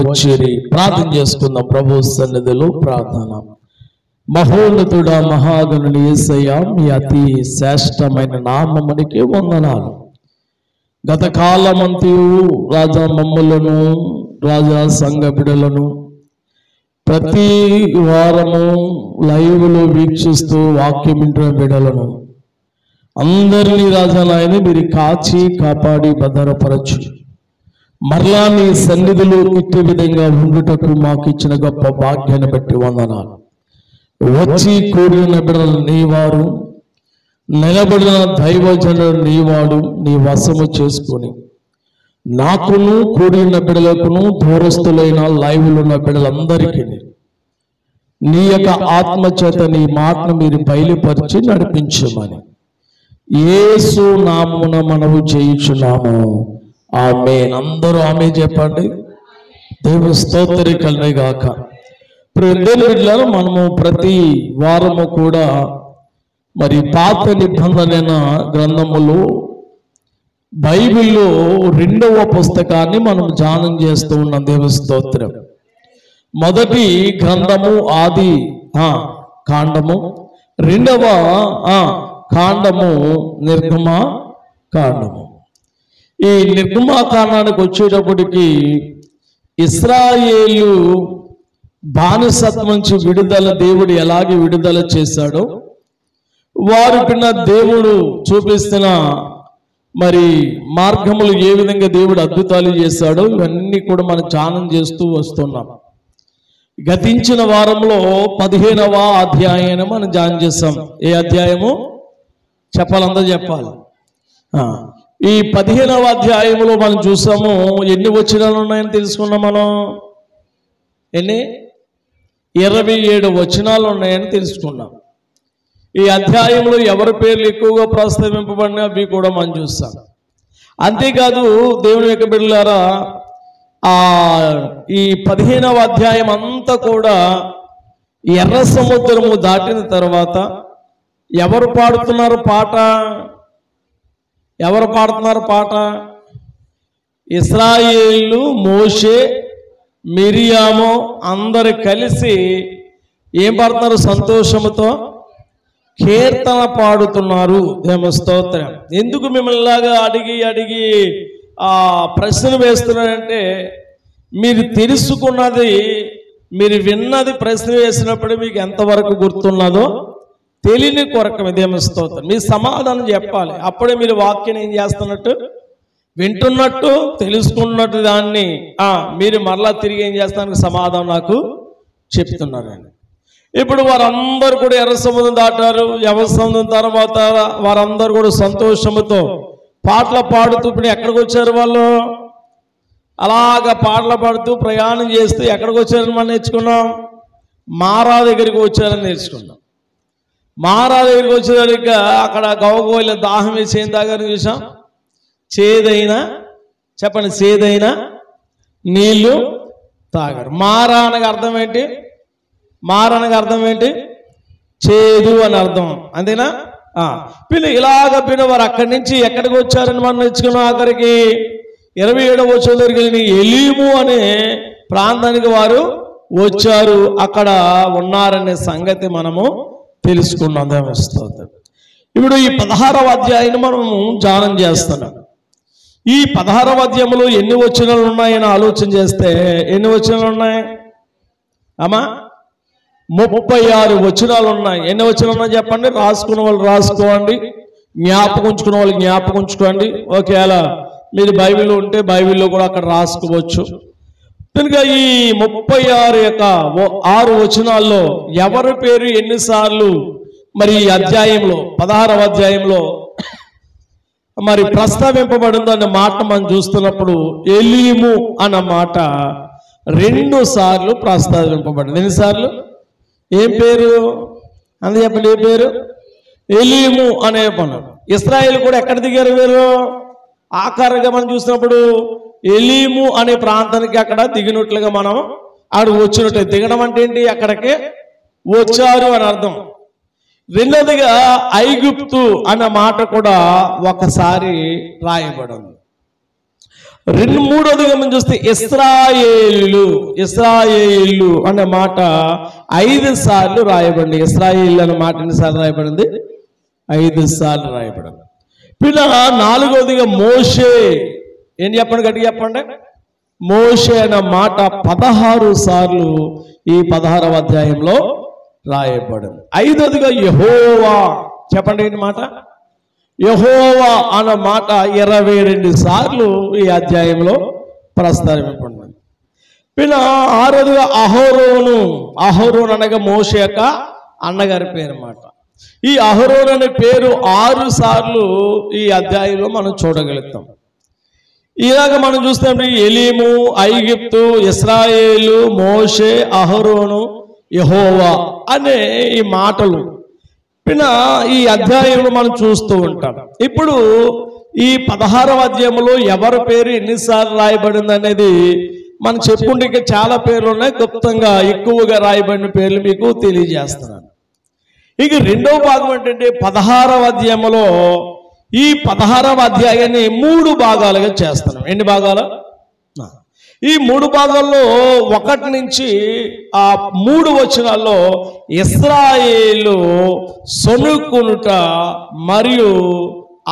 వచ్చిరి. ప్రార్థన చేసుకుందాం ప్రభు సన్నిధిలో. ప్రార్థన. మహోన్నతుడా మహాగణుని యేసయ్య, మీ అతి శ్రేష్టమైన నామమునికి వందనాలు. గత కాలమంతయు రాజా మమ్ములను, రాజా సంఘ బిడ్డలను ప్రతి వారము లైవ్లో వీక్షిస్తూ వాక్యం వింటున్న బిడ్డలను అందరినీ రాజా నాయన మీరు కాచి కాపాడి భద్రపరచు. మరలా నీ సన్నిధిలో ఇట్టి విధంగా ఉండుటకు మాకు ఇచ్చిన గొప్ప భాగ్యాన్ని బట్టి వందనాలు. వచ్చి కూడిన బిడ్డలు నీవారు, నిలబడిన దైవజనుడు నీవాడు. నీ వశము చేసుకొని నాకును కూడిన బిడ్డలకును దూరస్తులైన లైవ్లో ఉన్న బిడ్డలందరికీ నీ యొక్క ఆత్మచేత నీ మాటను మీరు బయలుపరిచి నడిపించమని యేసు నామమున మనము చేయుచున్నాము. ఆమేన్. అందరూ ఆమేన్ చెప్పండి. దేవుని స్తోత్రం గాక. ప్రియులారా, మనము ప్రతి వారము కూడా మరి పాత నిబంధన గ్రంథములో బైబిల్లో 2వ పుస్తకాన్ని మనం ధ్యానం చేస్తూ ఉన్నాం. దేవుని స్తోత్రం. మొదటి గ్రంథము ఆది కాండము, 2వ కాండము నిర్గమా కాండము. ఈ నిర్గమాకాండానికి వచ్చేటప్పటికి ఇశ్రాయేలు బానిసత్వం నుంచి విడుదల దేవుడు ఎలాగే విడుదల చేశాడో, వారి పిన్న దేవుడు చూపిస్తున్న మరి మార్గములు ఏ విధంగా దేవుడు అద్భుతాలు చేశాడో ఇవన్నీ కూడా మనం ధ్యానం చేస్తూ వస్తున్నాం. గతించిన వారంలో 15వ అధ్యాయాన్ని మనం ధ్యానం చేస్తాం. ఏ అధ్యాయము చెప్పాలి, అందరూ చెప్పాలి. ఈ 15వ అధ్యాయంలో మనం చూసాము. ఎన్ని వచనాలు ఉన్నాయని తెలుసుకున్నాం మనం. ఎన్ని? 27 వచనాలు ఉన్నాయని తెలుసుకున్నాం. ఈ అధ్యాయంలో ఎవరి పేర్లు ఎక్కువగా ప్రస్తావింపబడినా అవి కూడా మనం చూస్తాం. అంతేకాదు దేవుని యొక్క బిడ్డలారా, ఈ 15వ అధ్యాయం అంతా కూడా ఎర్ర సముద్రము దాటిన తర్వాత ఎవరు పాడుతున్నారు పాట? ఎవరు పాడుతున్నారు పాట? ఇశ్రాయేలు, మోషే, మిరియాము అందరు కలిసి ఏం పాడుతున్నారు? సంతోషముతో కీర్తన పాడుతున్నారు. దేవుని స్తోత్రం. ఎందుకు మిమ్మల్ని ఇలాగా అడిగి ప్రశ్నలు వేస్తున్నారంటే, మీరు తెలుసుకున్నది, మీరు విన్నది ప్రశ్న వేసినప్పుడు మీకు ఎంతవరకు గుర్తున్నదో తెలియని కొరకమే. దేవుని స్తోత్రం. మీ సమాధానం చెప్పాలి. అప్పుడే మీరు వాక్యం ఏం చేస్తున్నట్టు, వింటున్నట్టు, తెలుసుకున్నట్టు దాన్ని మీరు మరలా తిరిగి ఏం చేస్తానికి సమాధానం నాకు చెప్తున్నారండి. ఇప్పుడు వారందరూ కూడా ఎర్ర సముద్రం దాటారు. ఎర్ర సముద్రం తర్వాత వారందరూ కూడా సంతోషముతో పాటలు పాడుతూ ఇప్పుడు ఎక్కడికి వచ్చారు? వాళ్ళు అలాగా పాటలు పాడుతూ ప్రయాణం చేస్తూ ఎక్కడికి వచ్చారని మనం నేర్చుకున్నాం. మారా దగ్గరికి వచ్చారని నేర్చుకున్నాం. మారా దగ్గరికి వచ్చేసరికి అక్కడ గవగోయిల దాహం వేసి ఏం తాగారని చూసాం. చేదైన, చెప్పండి, చేదైన నీళ్లు తాగారు. మారా అనగా అర్థం ఏంటి? మారా అనగా అర్థం ఏంటి? చేదు అని అర్థం. అంతేనా? పిల్ల ఇలాగ పిల్ల వారు అక్కడి నుంచి ఎక్కడికి వచ్చారని మనం నేర్చుకున్నాం. ఆఖరికి 27వ వచనం దగ్గరికి ఎలీము అనే ప్రాంతానికి వారు వచ్చారు. అక్కడ ఉన్నారనే సంగతి మనము తెలుసుకున్నాం. దేవస్థానం. ఇప్పుడు ఈ 16వ అధ్యాయాన్ని మనము ధ్యానం చేస్తున్నాం. ఈ 16వ అధ్యాయంలో ఎన్ని వచనాలు ఉన్నాయని ఆలోచన చేస్తే ఎన్ని వచనాలు ఉన్నాయి అమ్మా? 36 వచనాలు ఉన్నాయి. ఎన్ని వచనాలు ఉన్నాయి చెప్పండి. రాసుకున్న వాళ్ళు రాసుకోండి, జ్ఞాపకం ఉంచుకున్న వాళ్ళు జ్ఞాపకం ఉంచుకోండి. ఒకవేళ మీరు బైబిల్లో ఉంటే బైబిల్లో కూడా అక్కడ రాసుకోవచ్చు. కనుక ఈ 36 వచనాల్లో ఎవరి పేరు ఎన్నిసార్లు మరి ఈ అధ్యాయంలో 16వ అధ్యాయంలో మరి ప్రస్తావింపబడిందో అన్న మాట మనం చూస్తున్నప్పుడు ఎలీము అన్న మాట 2 సార్లు ప్రస్తావింపబడింది. ఎన్నిసార్లు? ఏం పేరు అందు చెప్పండి. ఏ పేరు? ఎలీము అనే పను. ఇశ్రాయేలు కూడా ఎక్కడ దిగారు వీరు? ఆఖరిగా మనం చూసినప్పుడు ఎలీము అనే ప్రాంతానికి అక్కడ దిగినట్లుగా మనం ఆడు వచ్చినట్టే, దిగడం అంటే ఏంటి, అక్కడికి వచ్చారు అని అర్థం. రెండోదిగా ఐగుప్తు అన్న మాట కూడా ఒకసారి రాయబడింది. మూడోదిగా మనం చూస్తే ఇశ్రాయేలు అనే మాట 5 సార్లు రాయబడింది. ఇశ్రాయేలు అనే మాట ఎన్నిసార్లు రాయబడింది? 5 సార్లు రాయబడింది. పిల్ల నాలుగోదిగా మోషే. ఏం చెప్పండి, గట్టిగా చెప్పండి. మోషే అనే మాట 16 సార్లు ఈ 16వ అధ్యాయంలో రాయబడింది. 5వదిగా యెహోవా. చెప్పండి ఏంటి మాట? యెహోవా అన్న మాట 22 సార్లు ఈ అధ్యాయంలో ప్రస్తావింపబడింది. పిల్ల 6వదిగా అహరోను అనగా మోషే యొక్క అన్నగారి పేరు మాట. ఈ అహరోను అనే పేరు 6 సార్లు ఈ అధ్యాయంలో మనం చూడగలుగుతాం. ఇలాగ మనం చూస్తే ఎలీము, ఐగుప్తు, ఇశ్రాయేలు, మోషే, అహరోను, యెహోవా అనే ఈ మాటలు పిన్న ఈ అధ్యాయంలో మనం చూస్తూ ఉంటాం. ఇప్పుడు ఈ 16వ అధ్యాయంలో ఎవరి పేరు ఎన్నిసార్లు రాయబడింది అనేది మనం చెప్పుకుంటే ఇంకా చాలా పేర్లు ఉన్నాయి. క్లుప్తంగా ఎక్కువగా రాయబడిన పేర్లు మీకు తెలియజేస్తున్నాను. ఇక రెండవ భాగం ఏంటంటే 16వ అధ్యాయంలో ఈ 16వ అధ్యాయాన్ని 3 భాగాలుగా చేస్తున్నాం. ఎన్ని భాగాలు? ఈ 3 భాగాల్లో 1 నుంచి 3 వచనాల్లో ఇశ్రాయేలు సొనుక్కునుట మరియు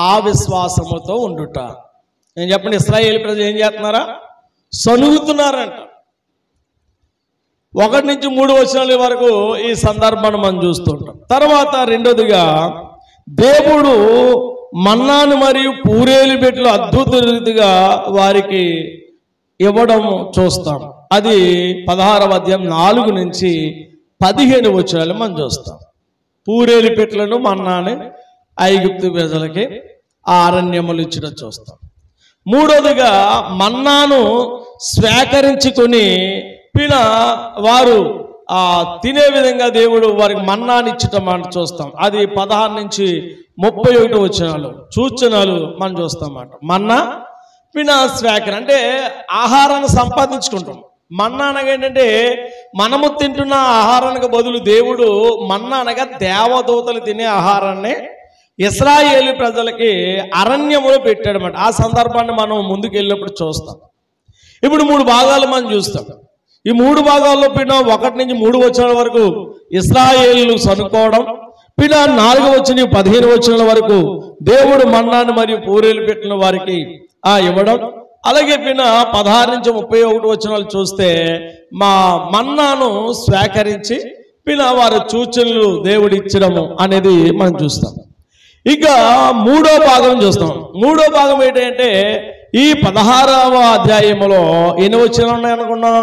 అవిశ్వాసముతో ఉండుట. నేను చెప్పండి, ఇశ్రాయేలు ప్రజలు ఏం చేస్తున్నారా? సొనుగుతున్నారంట. 1 నుంచి 3 వచనాల వరకు ఈ సందర్భాన్ని మనం చూస్తుంటాం. తర్వాత రెండోదిగా దేవుడు మన్నాను మరియు పూరేలు బెట్లు అద్భుత రీతిగా వారికి ఇవ్వడం చూస్తాం. అది 16వ అధ్యాయం 4 నుంచి 15 వచనాలు మనం చూస్తాం. పూరేలు పెట్లను మన్నాని ఐగుప్తు ప్రజలకి ఆ అరణ్యములు ఇచ్చడం చూస్తాం. మూడోదిగా మన్నాను స్వీకరించుకొని వారు తినే విధంగా దేవుడు వారికి మన్నాని ఇచ్చటం మనం చూస్తాం. అది 16 నుంచి 31 వచనాలు సూచనలు మనం చూస్తాం అన్నమాట. మన్నా స్వేకరణ అంటే ఆహారాన్ని సంపాదించుకుంటాం. మన్నా అనగా ఏంటంటే మనము తింటున్న ఆహారానికి బదులు దేవుడు మన్నా అనగా దేవదూతలు తినే ఆహారాన్ని ఇశ్రాయేలు ప్రజలకి అరణ్యములో పెట్టాడు అన్నమాట. ఆ సందర్భాన్ని మనం ముందుకు వెళ్ళినప్పుడు చూస్తాం. ఇప్పుడు 3 భాగాలు మనం చూస్తాం. ఈ 3 భాగాల్లో 1 నుంచి 3 వచనాల వరకు ఇశ్రాయేలు సనుకోవడం, 4వ వచనం 15 వచనాల వరకు దేవుడు మన్నాను మరియు పూరేలు పెట్టిన వారికి ఇవ్వడం. అలాగే 16 నుంచి 31 వచనాలు చూస్తే మా మన్నాను స్వీకరించి వారి సూచనలు దేవుడు ఇచ్చడము అనేది మనం చూస్తాం. ఇక 3వ భాగం చూస్తాం. 3వ భాగం ఏంటంటే ఈ 16వ అధ్యాయంలో ఎన్ని వచనాలు ఉన్నాయనుకున్నా?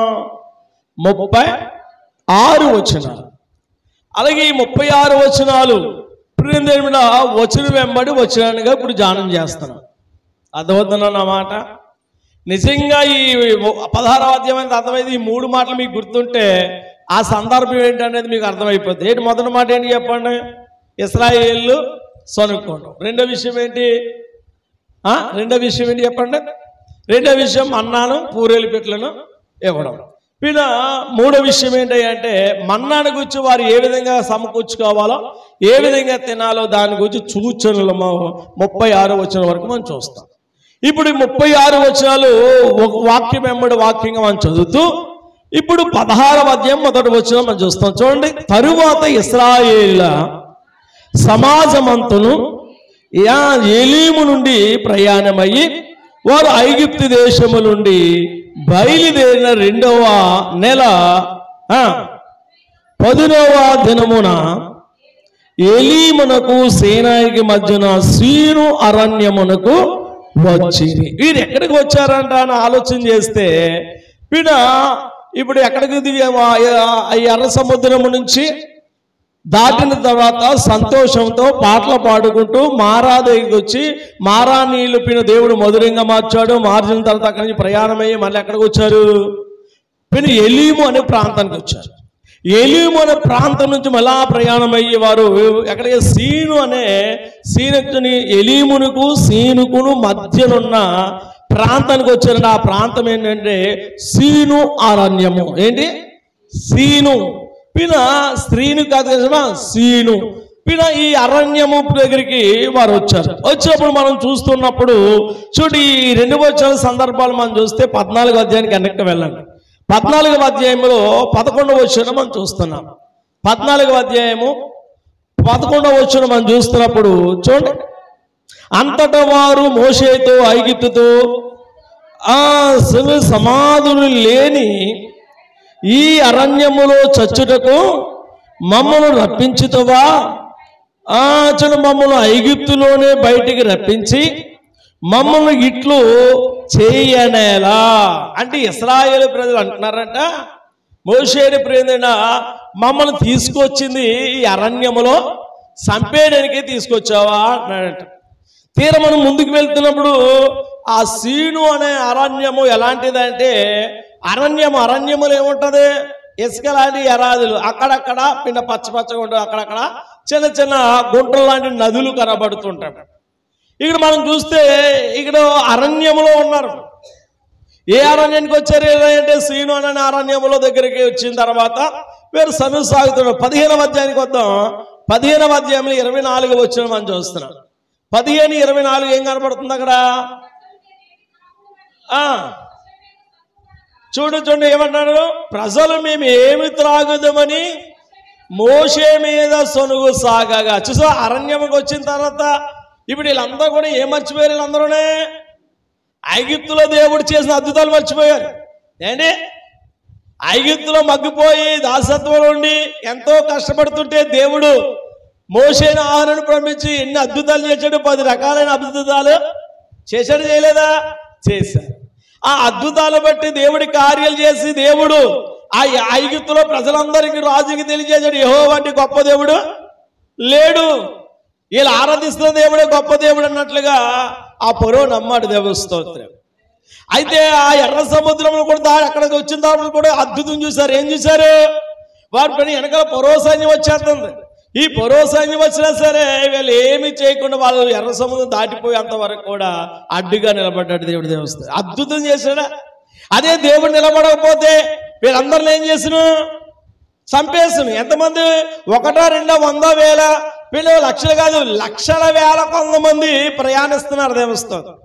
36 వచనాలు. అలాగే ఈ 36 వచనాలు వచనం వెంబడి వచనాలుగా ఇప్పుడు ధ్యానం చేస్తున్నాం. అర్థమవుతున్నా మాట? నిజంగా ఈ 16వ అధ్యాయం అర్థమైంది. ఈ 3 మాటలు మీకు గుర్తుంటే ఆ సందర్భం ఏంటనేది మీకు అర్థమైపోద్ది. ఏంటి మొదటి మాట ఏంటి చెప్పండి? ఇశ్రాయేలు సనుక్కోవడం. రెండో విషయం ఏంటి చెప్పండి? రెండో విషయం మన్నాను పూరేలు పెట్టలను ఇవ్వడం. మూడో విషయం ఏంటంటే మన్నాను గురించి వారు ఏ విధంగా సమకూర్చుకోవాలో, ఏ విధంగా తినాలో దాని గురించి సూచనలు 36 వచనం వరకు మనం చూస్తాం. ఇప్పుడు 36 వచనాలు ఒక వాక్యం వెంబడి వాక్యంగా మనం చదువుతూ ఇప్పుడు 16వ అధ్యాయం మొదటి వచనం మనం చూస్తాం. చూడండి. తరువాత ఇశ్రాయేళ్ల సమాజమంతును ఎలీము నుండి ప్రయాణమయ్యి వారు ఐగుప్తు దేశము నుండి బయలుదేరిన 2వ నెల 10వ దినమున ఎలీమునకు సేనాయికి మధ్యన సీను అరణ్యమునకు వచ్చింది. వీరు ఎక్కడికి వచ్చారంట అని ఆలోచన చేస్తే ఇప్పుడు ఎక్కడికి ఎర్ర సముద్రము నుంచి దాటిన తర్వాత సంతోషంతో పాటలు పాడుకుంటూ మారా దగ్గరికి వచ్చి మారా నీళ్లు దేవుడు మధురంగా మార్చాడు. మార్చిన తర్వాత అక్కడి నుంచి ప్రయాణమయ్యి మళ్ళీ ఎక్కడికి వచ్చారు? ఎలీము అనే ప్రాంతానికి వచ్చారు. ఎలీము అనే ప్రాంతం నుంచి మళ్ళా ప్రయాణమయ్యి వారు ఎక్కడికి సీనుకుని ఎలీమునకు సీనుకును మధ్యనున్న ప్రాంతానికి వచ్చారంటే ఆ ప్రాంతం ఏంటంటే సీను అరణ్యము. ఏంటి? సీను పిన స్త్రీను కాదు కదా సీను పిన ఈ అరణ్యము దగ్గరికి వారు వచ్చారు. వచ్చినప్పుడు మనం చూస్తున్నప్పుడు చూడు ఈ 2 వచనాల సందర్భాలు మనం చూస్తే 14వ అధ్యాయానికి వెనక్కి వెళ్ళండి. 14వ అధ్యాయంలో 11వ వచనం మనం చూస్తున్నాం. 14వ అధ్యాయము 11వ వచనం మనం చూస్తున్నప్పుడు చూడండి, అంతటా వారు మోషేతో ఐగుప్తుతో సమాధులు లేని ఈ అరణ్యములో చచ్చుటకు మమ్మను రప్పించుతావా? చూడు మమ్మల్ని ఐగుప్తులోనే బయటికి రప్పించి మమ్మల్ని ఇట్లు చేయనేలా అంటే ఇశ్రాయేలు ప్రజలు అంటున్నారంట, మోషేని ప్రేదైనా మమ్మల్ని తీసుకొచ్చింది ఈ అరణ్యములో చంపేయడానికి తీసుకొచ్చావా అన్నాడంట. తీర మనం ముందుకు వెళ్తున్నప్పుడు ఆ సీను అనే అరణ్యము ఎలాంటిదంటే అరణ్యములు ఏముంటది, ఇసుక లాంటి ఎరాదులు అక్కడక్కడ పిన్న పచ్చగా ఉంటుంది, అక్కడక్కడ చిన్న చిన్న గుంటలు లాంటి నదులు కనబడుతుంటాయి. ఇక్కడ మనం చూస్తే ఇక్కడ అరణ్యములో ఉన్నారు. ఏ అరణ్యానికి వచ్చారు అంటే సీను అనే అరణ్యములో దగ్గరికి వచ్చిన తర్వాత వీరు సమయం సాగుతున్నారు. 15వ అధ్యాయానికి వద్దాం. 15వ అధ్యాయంలో 24 వచ్చిన మనం చూస్తున్నాం. 15:24 ఏం కనబడుతుంది అక్కడ? చూడండి ఏమన్నాడు, ప్రజలు మేము ఏమి త్రాగుదామని మోషే మీద సొనుగు సాగగా. చూసా అరణ్యంకి వచ్చిన తర్వాత ఇప్పుడు వీళ్ళందరూ కూడా ఏం మర్చిపోయారు? వీళ్ళందరూనే ఐగుప్తులో దేవుడు చేసిన అద్భుతాలు మర్చిపోయారు. ఏంటి ఐగుప్తులో మగ్గిపోయి దాసత్వంలో ఉండి ఎంతో కష్టపడుతుంటే దేవుడు మోషేని ఆహారాన్ని పంపించి ఎన్ని అద్భుతాలు చేశాడు, 10 రకాలైన అద్భుతాలు చేశాడు చేయలేదా? చేశాడు. ఆ అద్భుతాలు బట్టి దేవుడి కార్యాలు చేసి దేవుడు ఆ ఐగుప్తులో ప్రజలందరికీ రాజుకి తెలియజేశాడు యెహోవా వంటి గొప్ప దేవుడు లేడు, వీళ్ళు ఆరాధిస్తున్న దేవుడే గొప్ప దేవుడు అన్నట్లుగా ఆ ఫరో నమ్మాడు. దేవుని స్తోత్రం. అయితే ఆ ఎర్ర సముద్రంలో కూడా అక్కడికి వచ్చిన తర్వాత కూడా అద్భుతం చూశారు. ఏం చూశారు? వారి పని వెనకాల ఫరో సైన్యం వచ్చేస్తుంది. ఈ ఫరో సైన్యం వచ్చినా సరే వీళ్ళు ఏమి చేయకుండా వాళ్ళు ఎర్ర సముద్రం దాటిపోయేంత వరకు కూడా అడ్డుగా నిలబడ్డాడు దేవుడి దేవస్థానం. అద్భుతం చేశాడా? అదే దేవుడు నిలబడకపోతే వీళ్ళందరిని ఏం చేసిన? చంపేసిన. ఎంతమంది? 1, 2, 100, 1000 వీళ్ళు లక్షలు కాదు, లక్షల వేల కొంతమంది ప్రయాణిస్తున్నారు దేవస్థానం.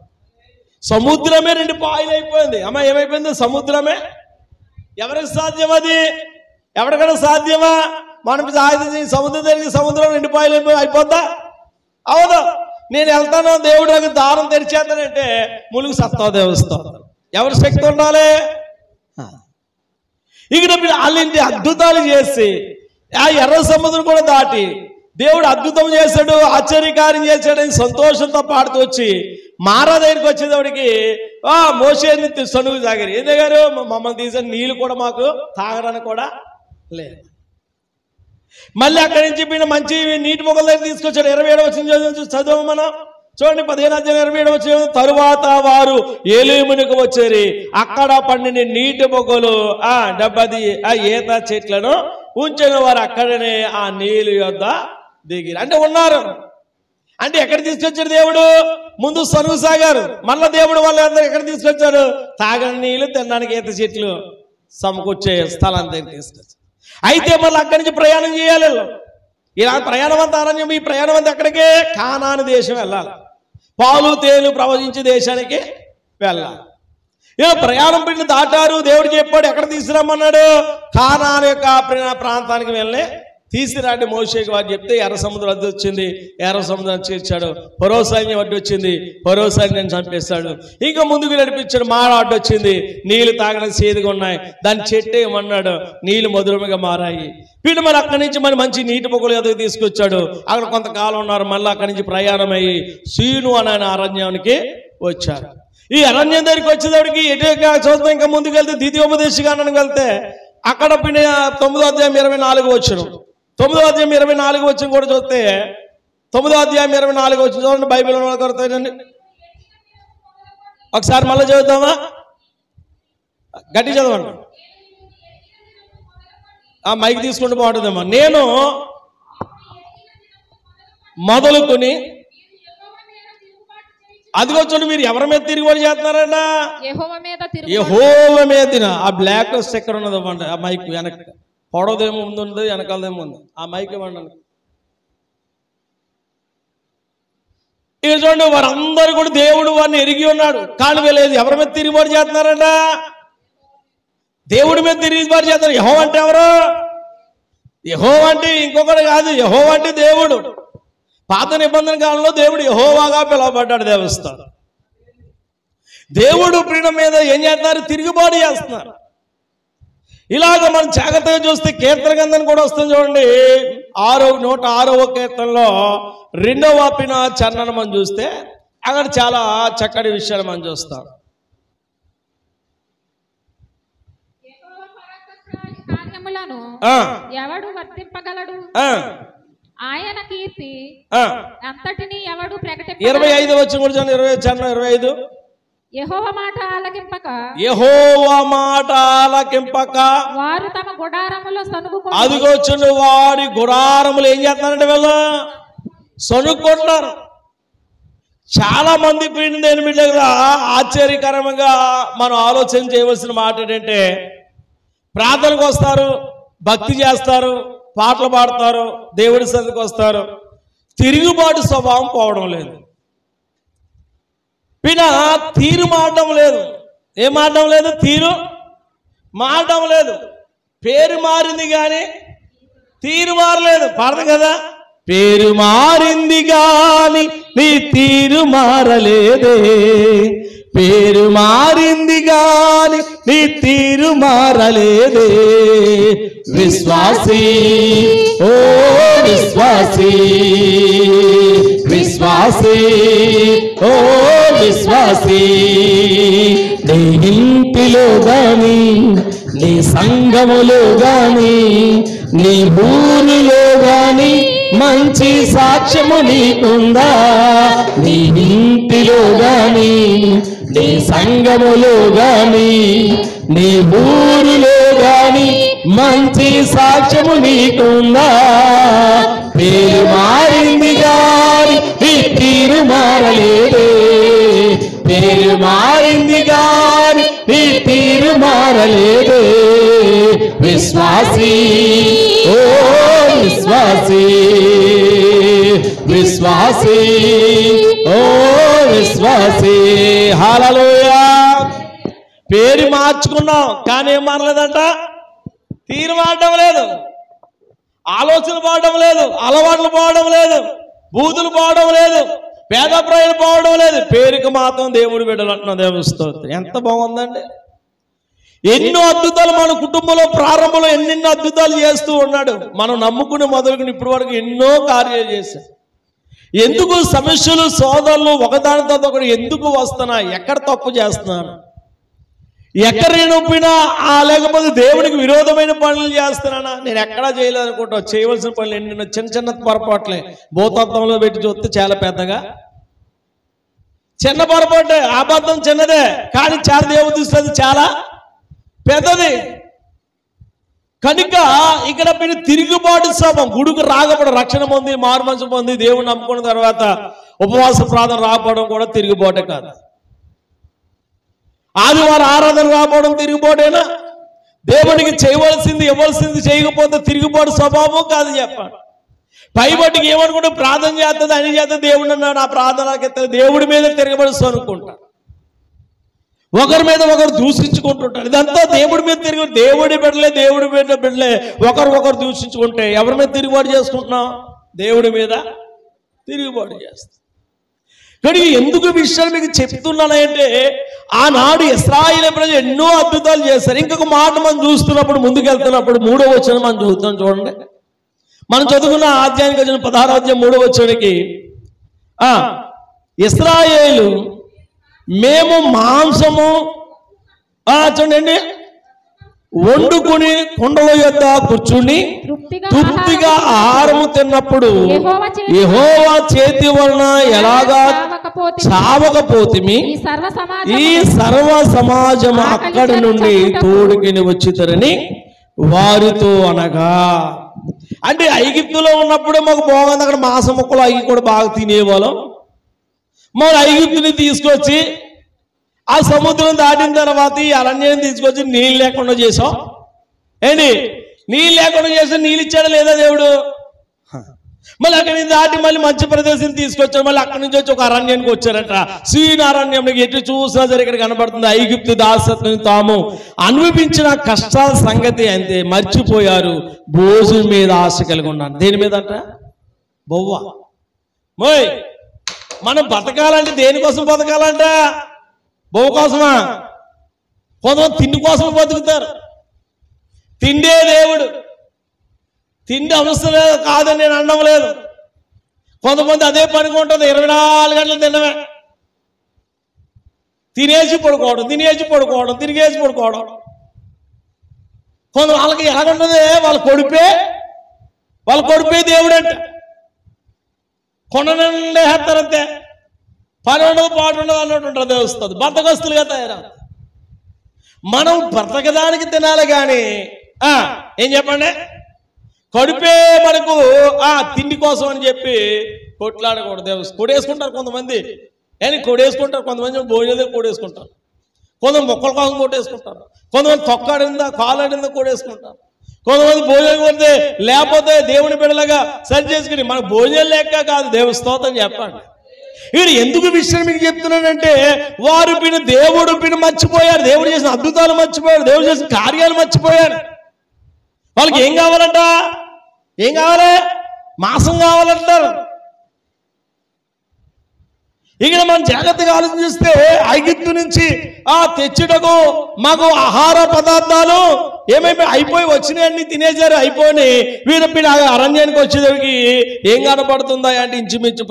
సముద్రమే 2 పాయలు అయిపోయింది. అమ్మ ఏమైపోయింది? సముద్రమే. ఎవరికి సాధ్యం అది? ఎవరికైనా సాధ్యమా? మనం సముద్రం జరిగి సముద్రం 2 పాయలు అయిపోద్దా? అవును. నేను వెళ్తాను, దేవుడు నాకు దారం తెరిచేస్తానంటే ములుగు సత్తా దేవస్థానం. ఎవరి శక్తి ఉండాలి? ఇక్కడ వాళ్ళింటి అద్భుతాలు చేసి ఆ ఎర్ర సముద్రం కూడా దాటి దేవుడు అద్భుతం చేశాడు, ఆశ్చర్యకార్యం చేశాడని సంతోషంతో పాడుతూ వచ్చి మారా దగ్గరికి వచ్చేటప్పటికి మోషేని సనుగు సాగారు. ఏం దగ్గర మమ్మల్ని తీసిన నీళ్ళు కూడా మాకు తాగడానికి కూడా లేదు. మళ్ళీ అక్కడి నుంచి మంచి నీటి మొక్కల దగ్గర తీసుకొచ్చాడు. 27వ వచనం చదువు మనం చూడండి. 15:27 వచ్చిన తరువాత వారు ఏలీమునికి వచ్చారు. అక్కడ పండిన నీటి మొక్కలు 70 ఈత చెట్లను ఉంచిన వారు అక్కడనే ఆ నీళ్ళు యొద్ద దిగిరు. అంటే ఉన్నారు. అంటే ఎక్కడ తీసుకొచ్చాడు దేవుడు? ముందు సనుగు సాగారు. మళ్ళా దేవుడు వాళ్ళందరూ ఎక్కడ తీసుకొచ్చారు? తాగని నీళ్ళు, తినడానికి ఈత చెట్లు సమకూర్చే స్థలం దగ్గర తీసుకొచ్చారు. అయితే మళ్ళీ అక్కడి నుంచి ప్రయాణం చేయాలి. ఇలా ప్రయాణం అంతా అరణ్యం. ఈ ప్రయాణం అంతా ఎక్కడికి? కానాను దేశం వెళ్ళాలి. పాలు తేలు ప్రవహించే దేశానికి వెళ్ళాలి. ఇలా ప్రయాణం పెట్టి దాటారు. దేవుడు చెప్పాడు ఎక్కడ తీసుకురమ్మన్నాడు? కానాను యొక్క ప్రాంతానికి వెళ్ళి తీసుకురండి మోషేకి వారు చెప్తే ఎర్ర సముద్రం అడ్డు వచ్చింది. ఎర్ర సముద్రం చేర్చాడు. ఫరో సైన్యం అడ్డు వచ్చింది. ఫరో సైన్యం చంపేస్తాడు. ఇంకా ముందుకు నడిపించాడు. మాడ అడ్డు వచ్చింది. నీళ్లు తాగడానికి చేదుగా ఉన్నాయి. దాన్ని చెట్టేయమన్నాడు. నీళ్లు మధురముగా మారాయి. వీళ్ళు మరి అక్కడి నుంచి మంచి నీటి మొక్కలు ఎదుగు తీసుకొచ్చాడు. అక్కడ కొంతకాలం ఉన్నారు. మళ్ళీ అక్కడి నుంచి ప్రయాణం అయ్యి సీను అనే అరణ్యానికి వచ్చారు. ఈ అరణ్యం దగ్గరికి వచ్చేటప్పటికి ఎటు చూద్దాం. ఇంకా ముందుకు వెళ్తే ద్వితీయోపదేశకాండానికి వెళ్తే అక్కడ 9వ అధ్యాయం 24 వచ్చిన 9వ అధ్యాయం 24 వచ్చిన కూడా చూస్తే 9వ అధ్యాయం 24 వచ్చిన చూడండి. బైబిల్ కొరతాయండి. ఒకసారి మళ్ళీ చదువుతామా? గట్టి చదవండి. మైక్ తీసుకుంటూ బాగుంటుందమ్మా. నేను మొదలుకొని అదిగో చూడండి, మీరు ఎవరి మీద తిరుగుబాటు చేస్తున్నారట? యెహోవా మీద యెహోవా మీద. ఆ బ్లాక్ స్టిక్కర్ ఉన్నది ఇవ్వండి, ఆ మైక్ వెనక పొడవదేమో ఉంది, వెనకాలదేమో ఉంది, ఆ మైక్ ఇవ్వండి. ఇక చూడండి, వారందరూ కూడా దేవుడు వారిని ఎరిగి ఉన్నాడు, కానీ వీళ్ళు ఎవరి మీద తిరుగుబాటు చేస్తున్నారట? దేవుడి మీద తిరుగుబాటు చేస్తారు. యెహోవా అంటే ఎవరు? యెహోవా అంటే ఇంకొకటి కాదు, యెహోవా అంటే దేవుడు. పాత నిబంధన కాలంలో దేవుడు యెహోవాగా పిలువబడ్డాడు. దేవస్థానం దేవుడు ప్రీణం మీద ఏం చేస్తున్నారు? తిరుగుబాటు చేస్తున్నారు. ఇలాగ మనం జాగ్రత్తగా చూస్తే కీర్తన గ్రంథం కూడా వస్తుంది చూడండి. 106వ కీర్తనలో 2వ చరణాన్ని మనం చూస్తే అక్కడ చాలా చక్కటి విషయాలు మనం చూస్తాం. కార్యములను ఎవడు వర్తింపగలడు? ఆయన కీర్తి అంతటిని ఎవడు ప్రకటింపగలడు? 25 వచ్చి కూడా 25 యెహోవా మాట ఆలకింపక వారు తమ గుడారములో సనుగుకొంటారు. అదిగొచ్చును, వారి గుడారములు ఏం చేస్తున్నారంటే వీళ్ళు సనుక్కుంటున్నారు. చాలా మంది దేని బిడ్డ ఆశ్చర్యకరంగా మనం ఆలోచన చేయవలసిన మాట ఏంటంటే, ప్రార్థనకు వస్తారు, భక్తి చేస్తారు, పాటలు పాడతారు, దేవుడి సన్నిధికి వస్తారు, తిరుగుబాటు స్వభావం పోవడం లేదు, తీరు మారడం లేదు. ఏం మారడం లేదు? తీరు మారడం లేదు. పేరు మారింది కానీ తీరు మారలేదు. పాడదు కదా, పేరు మారింది కానీ నీ తీరు మారలేదే, పేరు మారింది గాని నీ తీరు మారలేదే. విశ్వాసీ ఓ విశ్వాసీ, విశ్వాసీ ఓ విశ్వాసీ, నీ ఇంటిలో గాని, నీ సంఘములో గాని, నీ ఊరిలో గాని మంచి సాక్ష్యము నీకుందా? నీ ఇంటిలో గాని, నీ సంఘములో గాని, నీ ఊరిలో గాని మంచి సాక్ష్యము నీకుందా? పేరు మారింది గాని నీ తీరు మారలేదే, పేరు మారింది గాని నీ తీరు మారలేదే. విశ్వాసీ ఓ విశ్వాసీ, విశ్వాసీ ఓ విశ్వాసీ. హల్లెలూయా. పేరు మార్చుకున్నాం కానీ ఏం మారలేదంట? తీరు మారడం లేదు, ఆలోచన పోవడం లేదు, అలవాట్లు పోవడం లేదు, బూతులు పోవడం లేదు, పేదప్రాయాలు పోవడం లేదు. పేరుకి మాత్రం దేవుడు బిడ్డలు అంటున్నా. దేవుని స్తోత్రం. ఎంత బాగుందండి. ఎన్నో అద్భుతాలు మన కుటుంబంలో ప్రారంభంలో ఎన్నెన్నో అద్భుతాలు చేస్తూ ఉన్నాడు. మనం నమ్ముకుని మొదలుకుని ఇప్పటి వరకు ఎన్నో కార్యాలు చేశాం. ఎందుకు సమస్యలు సోదరులు ఒకదాని తర్వాత ఒకటి ఎందుకు వస్తున్నాయి? ఎక్కడ తప్పు చేస్తున్నాను, ఎక్కడ నేను ఒప్పినా లేకపోతే దేవుడికి విరోధమైన పనులు చేస్తున్నానా? నేను ఎక్కడా చేయలేదనుకుంటా. చేయవలసిన పనులు ఎన్నెన్నో చిన్న చిన్న పొరపాట్లే భూతత్వంలో పెట్టి చూస్తే చాలా పెద్దగా చిన్న పొరపాటే. అబద్ధం చిన్నదే కానీ చాలా దేవుడి దృష్టిలో అది చాలా పెద్దది. కనుక ఇక్కడ మీరు తిరుగుబాటు స్వభావం, గుడికి రాకపోవడం, రక్షణ పొంది మారు మనసు పొంది దేవుని నమ్ముకున్న తర్వాత ఉపవాస ప్రార్థన రాకపోవడం కూడా తిరుగుబాటే కాదు. ఆదివారం ఆరాధన రాకపోవడం తిరుగుబాటేనా? దేవునికి చేయవలసింది ఇవ్వాల్సింది చేయకపోతే తిరుగుబాటు స్వభావం కాదు చెప్పండి. పైబట్టికి ఏమనుకుంటే ప్రార్థన చేస్తుంది, అని చేస్తే దేవుడు అన్నాడు నా ప్రార్థనకి దేవుడి మీద తిరగబడుస్తూ అనుకుంటా, ఒకరి మీద ఒకరు దూషించుకుంటుంటారు. ఇదంతా దేవుడి మీద తిరిగి, దేవుడి బిడ్డలే ఒకరు దూషించుకుంటే ఎవరి మీద తిరుగుబాటు చేసుకుంటున్నాం? దేవుడి మీద తిరుగుబాటు చేస్తాం. కానీ ఎందుకు విషయాలు మీకు చెప్తున్నానంటే, ఆనాడు ఇశ్రాయేలు ప్రజలు ఎన్నో అద్భుతాలు చేశారు. ఇంకొక మాట మనం చూస్తున్నప్పుడు, ముందుకెళ్తున్నప్పుడు 3వ వచనం మనం చూస్తాం చూడండి. మనం చదువుకున్న అధ్యాయానికి వచ్చిన 16వ అధ్యాయం 3వ వచనానికి, ఇశ్రాయేలు మేము మాంసము చూడండి వండుకుని కుండల యొద్ద కూర్చుని తృప్తిగా ఆహారము తిన్నప్పుడు యెహోవా చేతి వలన ఎలాగా చావకపోతిమి, ఈ సర్వ సమాజం అక్కడి నుండి తోడుకుని వచ్చితరని వారితో అనగా. అంటే ఐగుప్తులో ఉన్నప్పుడే మాకు బాగుంది, అక్కడ మాంసం ముక్కలు అవి కూడా బాగా తినేవాళ్ళం. మన ఐగుప్తుని తీసుకొచ్చి ఆ సముద్రం దాటిన తర్వాత ఈ అరణ్యాన్ని తీసుకొచ్చి నీళ్ళు లేకుండా చేసాం. ఏంటి నీళ్ళు లేకుండా చేసి నీళ్ళు ఇచ్చాడా లేదా దేవుడు? మళ్ళీ అక్కడి నుంచి దాటి మళ్ళీ మంచి ప్రదేశం తీసుకొచ్చారు. మళ్ళీ అక్కడి నుంచి వచ్చి ఒక అరణ్యానికి వచ్చారట. సీన్ అరణ్యం ఎటు చూసినా సరే ఇక్కడ కనబడుతుంది ఐగుప్తు దాసత్వం తాము అనుభవించిన కష్టాల సంగతి అంతే మర్చిపోయారు. భోజనం మీద ఆశ కలిగి ఉన్నాను. దేని మీద అంట? బొవ్వ. మోయ్ మనం బతకాలంటే దేనికోసం బతకాలంట? బొవ్వ కోసమా? కొంతమంది తిండి కోసం బతుకుతారు. తిండే దేవుడు. తిండి అవసరం లేదు కాదని నేను అనడం లేదు. కొంతమంది అదే పనికి ఉంటుంది, 24 గంటలు తినమే. తినేసి పడుకోవడం, తినేసి పడుకోవడం, తిరిగేసి పడుకోవడం. కొంత వాళ్ళకి ఎలాగుంటుంది? వాళ్ళ కొడుపే దేవుడు అంట. కొండనండే హెత్తారంతే, పని ఉండదు పాటు ఉండదు అన్నట్టు ఉంటుంది. వస్తుంది బద్దగస్తులుగా తయారవుతుంది. మనం బ్రతకడానికి తినాలి కానీ ఏం చెప్పండి, కడుపే మనకు తిండి కోసం అని చెప్పి కొట్లాడకూడదు. కొడేసుకుంటారు కొంతమంది, కొడేసుకుంటారు కొంతమంది, భోజనం కొడేసుకుంటారు, కొంతమంది మొక్కల కోసం కొట్టేసుకుంటారు, కొంతమంది తొక్కాడిందా కాలాడిందా కొడేసుకుంటారు, కొంతమంది భోజనం కొడితే లేకపోతే దేవుని బిడ్డలాగా సరి చేసుకుని మన భోజనం లేక కాదు. దేవుని స్తోత్రం చెప్పండి. వీడు ఎందుకు విషయం మీకు చెప్తున్నానంటే వారు దేవుడు మర్చిపోయారు. దేవుడు చేసిన అద్భుతాలు మర్చిపోయారు. దేవుడు చేసిన కార్యాలు మర్చిపోయారు. వాళ్ళకి ఏం కావాలంట? ఏం కావాలి? మాంసం కావాలంటారు. ఇక్కడ మనం జాగ్రత్తగా ఆలోచిస్తే ఐగుప్తు నుంచి తెచ్చుటకు మాకు ఆహార పదార్థాలు ఏమైపోయి అయిపోయి వచ్చినాయన్ని తినేసారు. అయిపోయి వీరు అరణ్యానికి వచ్చేసరికి ఏం కనబడుతుందా అంటే ఇంచుమించు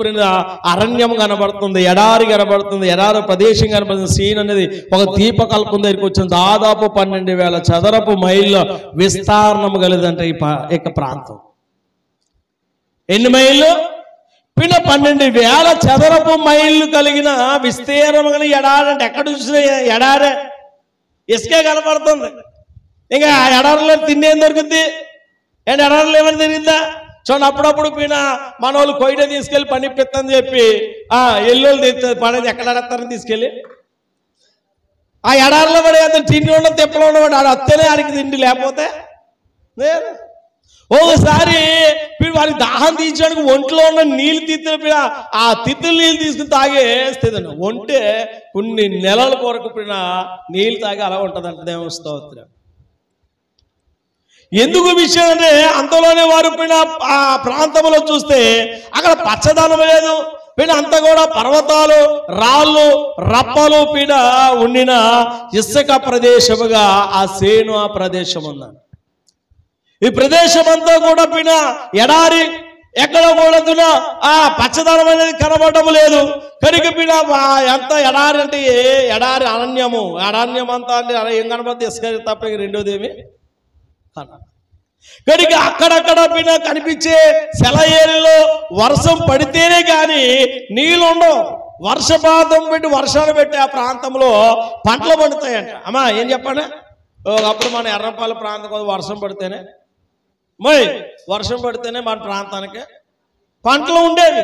అరణ్యం కనబడుతుంది, ఎడారి కనబడుతుంది, ఎడారి ప్రదేశం కనబడుతుంది. సీన్ అనేది ఒక దీపకల్పం దగ్గరికి వచ్చిన దాదాపు 12,000 చదరపు మైళ్ళ విస్తారణం కలిదంటే ఈ ప్రాంతం. ఎన్ని మైళ్ళు? 12,000 చదరపు మైళ్ళు కలిగిన విస్తీర్ణం కలిగి ఎడారి అంటే ఎక్కడ చూసినా ఎడారే, ఇసుకే కనపడుతుంది. ఇంకా ఎడారిలో తిండి ఏం దొరుకుద్ది? ఎడారిలో ఏమైనా తిరిగిందా? చూడండి, అప్పుడప్పుడు మన వాళ్ళు కొయ్య తీసుకెళ్ళి పనిపిత్తని చెప్పి ఎల్లుళ్ళు పనేది ఎక్కడ అడతారని తీసుకెళ్ళి ఎడారిలో పడి తిండి ఉండదు, తెప్పలో ఉండవాడు ఆడు వస్తేనే ఆడికి తిండి, లేకపోతే ఒకసారి వారికి దాహం తీర్చడానికి ఒంట్లో ఉన్న నీళ్ళు తిత్తిన తిత్తులు నీళ్ళు తీసుకుని తాగే స్థితి ఒంటే కొన్ని నెలల కొరకు నీళ్ళు తాగి అలా ఉంటుందంట. దేవుని స్తోత్రం. ఎందుకు విషయం అంటే అంతలోనే వారు ఆ ప్రాంతంలో చూస్తే అక్కడ పచ్చదనం లేదు. అంతా కూడా పర్వతాలు, రాళ్ళు, రప్పలు ఉండిన ఇసుక ప్రదేశముగా ఆ సేను ఆ ప్రదేశం ఉందండి. ఈ ప్రదేశం అంతా కూడా ఎడారి, ఎక్కడ కూడా పచ్చదనం అనేది కనబడటం లేదు. కనుక ఎంత ఎడారి అంటే ఎడారి అరణ్యము, అరణ్యం అంతా అంటే ఏం కనబడుతుంది? ఇసుక తప్ప రెండోదేమి కనుక అక్కడక్కడ కనిపించే సెలయేరులో వర్షం పడితేనే కానీ నీళ్ళు ఉండవు. వర్షపాతం వర్షాలు పెట్టి ఆ ప్రాంతంలో పంటలు పండుతాయంట. అమ్మా ఏం చెప్పండి, అప్పుడు మన ఎర్రపల్లి ప్రాంతం వర్షం పడితేనే మన ప్రాంతానికి పంటలు ఉండేవి.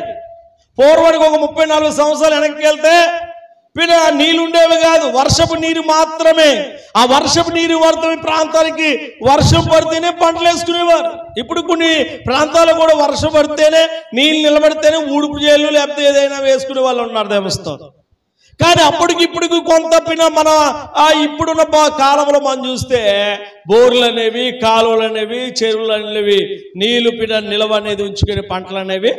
పూర్వానికి ఒక 34 సంవత్సరాలు వెనక్కి వెళ్తే నీళ్ళు ఉండేవి కాదు, వర్షపు నీరు మాత్రమే. ఆ వర్షపు నీరు వర్తం ప్రాంతానికి వర్షం పడితేనే పంటలు వేసుకునేవారు. ఇప్పుడు కొన్ని ప్రాంతాలు కూడా వర్షం పడితేనే నీళ్ళు నిలబడితేనే ఊడుపు చేలు లేకపోతే ఏదైనా వేసుకునే వాళ్ళు ఉన్నారు దేవస్థానం. కానీ అప్పటికి ఇప్పటికి కొంత మన ఇప్పుడున్న కాలంలో మనం చూస్తే బోర్లు అనేవి, కాలువలు అనేవి, చెరువులు అనేవి నీళ్లు నిలవ అనేది ఉంచుకునే పంటలు అనేవి.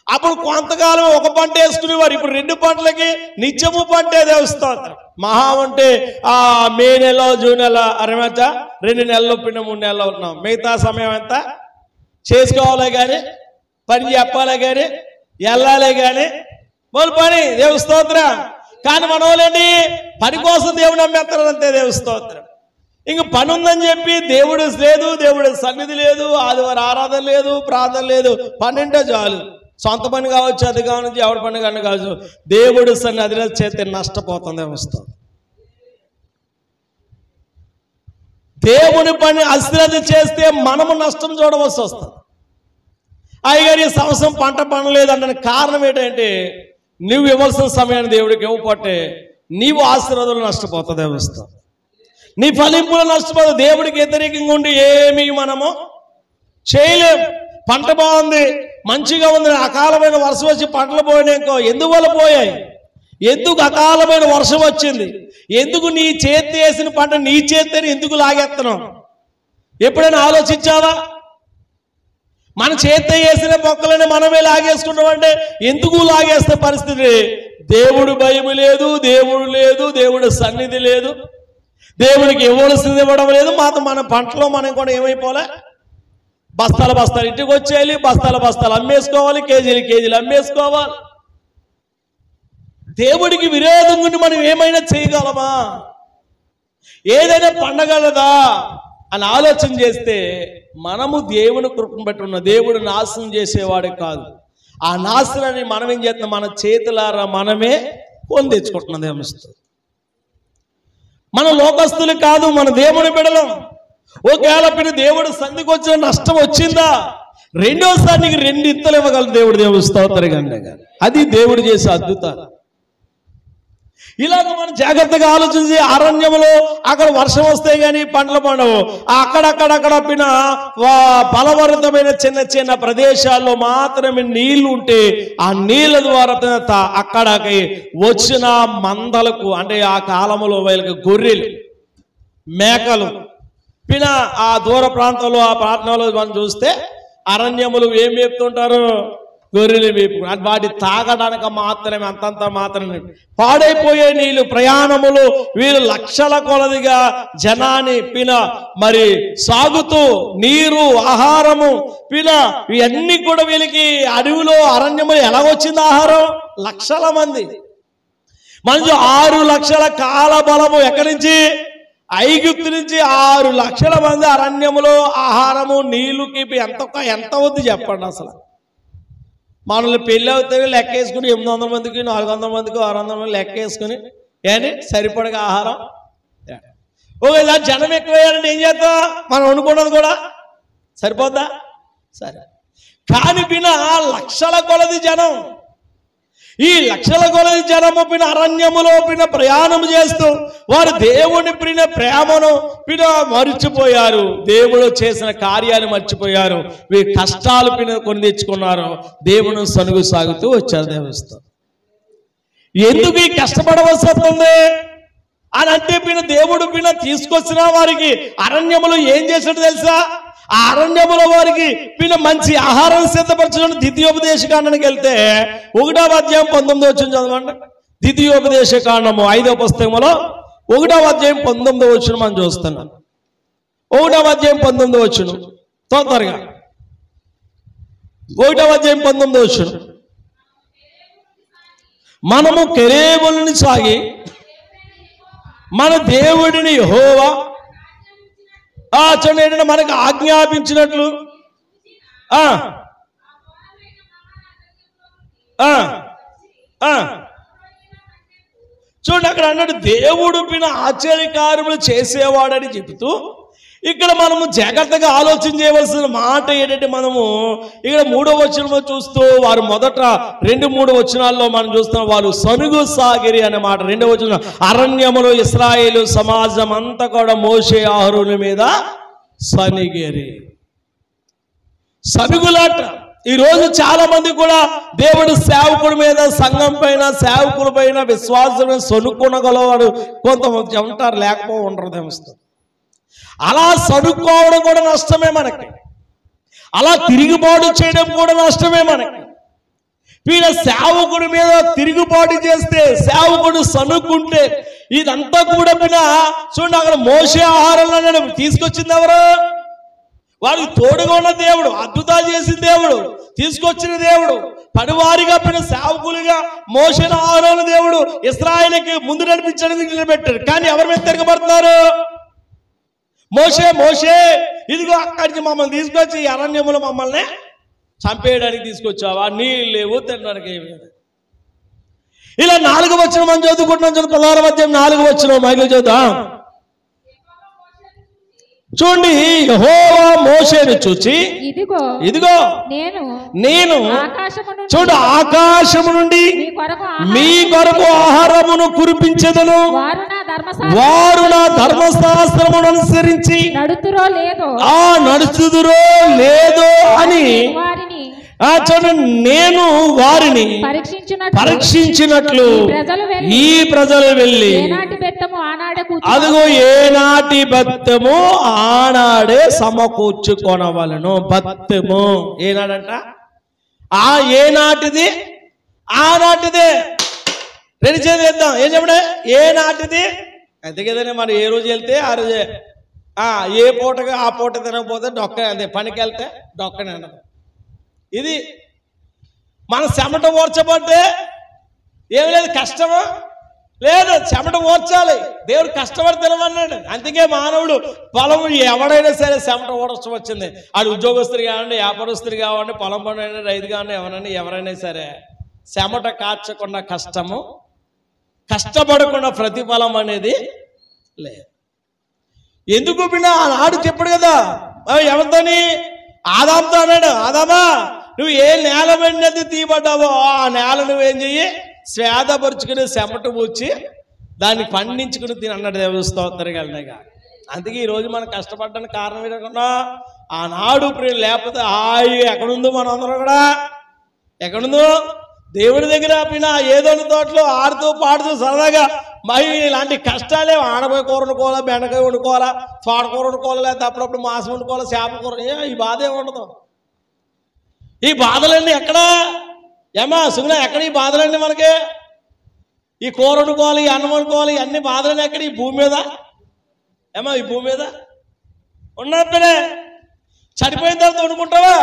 అప్పుడు కొంతకాలం ఒక పంట వేసుకునేవారు. ఇప్పుడు 2 పంటలకి నిత్యము పంటే దేవస్థానం. మహా అంటే మే నెల, జూన్ నెల, అరమచ్చ 2 నెలలు 3 నెలలు ఉన్నాం. మిగతా సమయం అంతా చేసుకోవాలి కానీ, పని చెప్పాలి కానీ, వెళ్ళాలి కానీ మొదలు పని. దేవుని స్తోత్రం. కానీ మన వాళ్ళండి పని కోసం దేవుడు నమ్మేస్తారు అంతే. దేవుని స్తోత్రం. ఇంక పని ఉందని చెప్పి దేవుడు లేదు, దేవుడు సన్నిధి లేదు, ఆదివారం ఆరాధన లేదు, ప్రార్థన లేదు. పని అంటే చాలు. సొంత పని కావచ్చు, అది కావచ్చు, ఎవరి పని కానీ కావచ్చు, దేవుడు సన్నిధిలో చేస్తే నష్టపోతుంది. వస్తుంది దేవుని పని అశ్రద్ధ చేస్తే మనము నష్టం చూడవలసి వస్తుంది. అయ్యగారు ఈ సంవత్సరం పంట పండలేదు అంటే కారణం ఏంటంటే నువ్వు ఇవ్వాల్సిన సమయాన్ని దేవుడికి ఇవ్వకపోతే నీవు ఆశీర్వాదాలు నష్టపోతుంది వ్యవస్థ, నీ ఫలింపులు నష్టపోతుంది. దేవుడికి వ్యతిరేకంగా ఉండి ఏమీ మనము చేయలేం. పంట బాగుంది, మంచిగా ఉంది, అకాలమైన వర్షం వచ్చి పంటలు పోయినాకో ఎందువల్ల పోయాయి? ఎందుకు అకాలమైన వర్షం వచ్చింది? ఎందుకు నీ చేతి వేసిన పంట నీ చేతిని ఎందుకు లాగేస్తున్నాం? ఎప్పుడైనా ఆలోచించావా? మన చేతి వేసిన మొక్కలని మనమే లాగేసుకున్నామంటే ఎందుకు లాగేస్తే పరిస్థితి? దేవుడు భయం లేదు, దేవుడు లేదు, దేవుడు సన్నిధి లేదు, దేవుడికి ఇవ్వాల్సింది ఇవ్వడం లేదు. మన పంటలో మనం కూడా ఏమైపోలే, బస్తాలు బస్తాలు ఇంటికి వచ్చేయాలి, బస్తాలు బస్తాలు అమ్మేసుకోవాలి, కేజీలు కేజీలు అమ్మేసుకోవాలి. దేవుడికి విరోధంగా మనం ఏమైనా చేయగలమా? ఏదైనా పండగలదా అని ఆలోచన చేస్తే మనము దేవుని కృపను బట్టి ఉన్న దేవుడు నాశనం చేసేవాడే కాదు. ఆ నాశనాన్ని మనం ఏం చేస్తున్నాం? మన చేతులారా మనమే పొందించుకుంటున్నది ఏమిస్తుంది. మన లోకస్తులు కాదు, మన దేవుని బిడ్డలం. ఒకవేళ దేవుడు సంధికి వచ్చిన నష్టం వచ్చిందా, రెండోసారి నీకు 2 ఇంతలు ఇవ్వగలరు దేవుడు. దేవుడు స్తోత్రంగా. అది దేవుడు చేసే అద్భుతాలు. ఇలాగ మనం జాగ్రత్తగా ఆలోచించి, అరణ్యంలో అక్కడ వర్షం వస్తే గానీ పంటలు పండవు. అక్కడక్కడక్కడ ఫలవరితమైన చిన్న చిన్న ప్రదేశాల్లో మాత్రమే నీళ్లు ఉంటే ఆ నీళ్ళ ద్వారా అక్కడికి వచ్చిన మందలకు, అంటే ఆ కాలంలో వీళ్ళకి గొర్రెలు, మేకలు ఆ దూర ప్రాంతంలో, ఆ ప్రాంతంలో మనం చూస్తే అరణ్యములు ఏం మేపుతుంటారు? గొర్రెలు మేపు. వాటి తాగడానికి మాత్రమే, అంతంత మాత్రమే. పాడైపోయే నీళ్లు, ప్రయాణములు, వీళ్ళు లక్షల కొలదిగా జనాన్ని మరి సాగుతూ నీరు, ఆహారము ఇవన్నీ కూడా వీళ్ళకి అడవిలో, అరణ్యములు ఎలాగొచ్చింది ఆహారం? లక్షల మంది. మంచి 6 లక్షల కాల బలము ఎక్కడి నుంచి? ఐగుప్తు నుంచి 6 లక్షల మంది అరణ్యములో ఆహారము, నీళ్లుకి ఎంత వద్దు చెప్పండి. అసలు మనల్ని పెళ్ళి అవుతే లెక్కేసుకుని 800 మందికి, 400 మందికి, 600 మంది లెక్కేసుకుని ఏని సరిపడగా ఆహారం. ఒకవేళ జనం ఎక్కువయ్యారంటే ఏం చేద్దాం? మనం అనుకున్నది కూడా సరిపోద్దా? సరే. కానీ లక్షల కొలది జనం, ఈ లక్షల కొలది జనము అరణ్యములో ప్రయాణం చేస్తూ వారు దేవుని ప్రేమను మర్చిపోయారు. దేవుడు చేసిన కార్యాలు మర్చిపోయారు. వీరి కష్టాలు కొని తెచ్చుకున్నారు. దేవుని సనుగు సాగుతూ వచ్చారు. దేవస్థానం ఎందుకు ఈ కష్టపడవలసి వస్తుంది అని అంటే దేవుడు తీసుకొచ్చిన వారికి అరణ్యములో ఏం చేశాడు తెలుసా? ఆ అరణ్యములో వారికి మంచి ఆహారం సిద్ధపరచడం. ద్వితీయోపదేశ కాండానికి వెళ్తే 1వ అధ్యాయం 19 వచ్చిన చదవండి. ద్వితీయోపదేశ కాండము 5వ పుస్తకంలో 1వ అధ్యాయం 19 వచ్చిన మనం చూస్తున్నాం. 1వ అధ్యాయం 19 వచ్చిన తొందరగా 1వ అధ్యాయం 19 వచ్చిన. మనము కెరేబులని సాగి మన దేవుడిని యెహోవా చూడండి మనకు ఆజ్ఞాపించినట్లు చూడండి అక్కడ అన్నాడు దేవుడు ఆశ్చర్యకార్యములు చేసేవాడని చెబుతూ, ఇక్కడ మనము జాగ్రత్తగా ఆలోచన చేయవలసిన మాట ఏంటంటే, మనము ఇక్కడ 3వ వచనంలో చూస్తూ వారు మొదట 2-3 వచనాల్లో మనం చూస్తున్నాం. వారు సనుగు సాగిరి అనే మాట 2వ వచనం. అరణ్యములో ఇశ్రాయేలు సమాజం అంతా కూడా మోషే అహరోను మీద సనిగిరి, సనుగులాట. ఈరోజు చాలా మంది కూడా దేవుడు సేవకుడి మీద, సంఘం పైన, సేవకుల పైన, విశ్వాసం సనుక్కునగలవాడు కొంతమంది ఉంటారు, లేకపోతే ఉండరు. దేవస్థానం అలా సనుక్కోవడం కూడా నష్టమే మనకి. అలా తిరుగుబాటు చేయడం కూడా నష్టమే మనకి. సేవకుడి మీద తిరుగుబాటు చేస్తే, సేవకుడు సనుక్కుంటే ఇదంతా కూడా చూడండి అక్కడ మోషే ఆహారాలను తీసుకొచ్చింది ఎవరు? వారికి తోడుగా ఉన్న దేవుడు, అద్భుతాలు చేసిన దేవుడు, తీసుకొచ్చిన దేవుడు, పనివారిగా సేవకులుగా మోషే ఆహారాల దేవుడు ఇశ్రాయేలుకి ముందు నడిపించడానికి నిలబెట్టారు. కానీ ఎవరి మీద తిరగబడుతున్నారు? మోషే మోషే ఇదిగో అక్కడి నుంచి మమ్మల్ని తీసుకొచ్చి అరణ్యములో మమ్మల్ని చంపేయడానికి తీసుకొచ్చావా? నీళ్ళు లేవు, తినడానికి ఏమి లేదు. ఇలా 4వ వచనం మనం చదువుకుంటున్నాం. 16వ అధ్యాయం 4వ వచనం మహిళ చదువుదాం. చూడండి, యెహోవా మోషేను చూచి ఇదిగో నేను చూడు ఆకాశము నుండి మీ కొరకు ఆహారమును కురిపించెదను, వారు నా ధర్మశాస్త్రమును అనుసరించి నడుచుదురో లేదో అని చూడండి, నేను వారిని పరీక్షించినట్లు ఈ ప్రజలు వెళ్ళి అదిగో ఏనాటి బత్తము ఆనాడే సమకూర్చుకొనవలను. బత్తము ఏనాడంట? ఏనాటిది ఆనాటిదే. రెడీ చేద్దాం. ఏం చెప్పడే? ఏనాటిది అంతే కదండి. మరి ఏ రోజు వెళ్తే ఆ రోజే, ఏ పూటగా ఆ పూట తినకపోతే డొక్క, అదే పనికి వెళ్తే డొక్కనే అన్నది. ఇది మన చెమట ఓర్చబట్టే ఏమి లేదు, కష్టమా లేదు, చెమట ఓర్చాలి. దేవుడు కష్టపడి తినమన్నాడు. అందుకే మానవుడు పొలం ఎవడైనా సరే చెమట ఓడచ్చు వచ్చింది. ఆడు ఉద్యోగస్తులు కావండి, వ్యాపారస్తులు కావండి, పొలం పని రైతు కావండి, ఎవరైనా సరే చెమట కార్చకుండా కష్టము, కష్టపడకుండా ప్రతిఫలం అనేది లేదు. ఎందుకు బిడ్డ ఆనాడు చెప్పాడు కదా, ఎవరితోని? ఆదాంతో అన్నాడు, ఆదామా నువ్వు ఏ నేల వెండి తీయబడ్డావో ఆ నేల నువ్వేం చెయ్యి, స్వేదపరుచుకుని చెమట పూడ్చి దాన్ని పండించుకుని తిని అన్నాడు. దేవుని స్తోత్రం కలిగినగా. అందుకే ఈరోజు మనం కష్టపడడానికి కారణం ఏంటనుకున్నా, ఆనాడు ప్రియులు లేకపోతే ఎక్కడుందో మనం అందరం కూడా, ఎక్కడుందో దేవుడి దగ్గర పిన ఏదోని తోటలో ఆడుతూ పాడుతూ సరదాగా. మరి ఇలాంటి కష్టాలే ఆడపోయి కూర వండుకోవాలా, బెండకాయ వండుకోవాలా, తోటకూర వండుకోవాలా, లేకపోతే అప్పుడప్పుడు మాంసం వండుకోవాలా, చేప కూర, ఈ బాధ ఏమి ఉండదు. ఈ బాధలన్నీ ఎక్కడ ఏమా సుగుణ, ఎక్కడ ఈ బాధలన్నీ మనకి? ఈ కూర వండుకోవాలి, ఈ అన్నం వండుకోవాలి, అన్ని బాధలన్నీ ఎక్కడ? ఈ భూమి మీద ఏమా, ఈ భూమి మీద ఉన్నప్పుడే. చనిపోయిన తర్వాత వండుకుంటావా?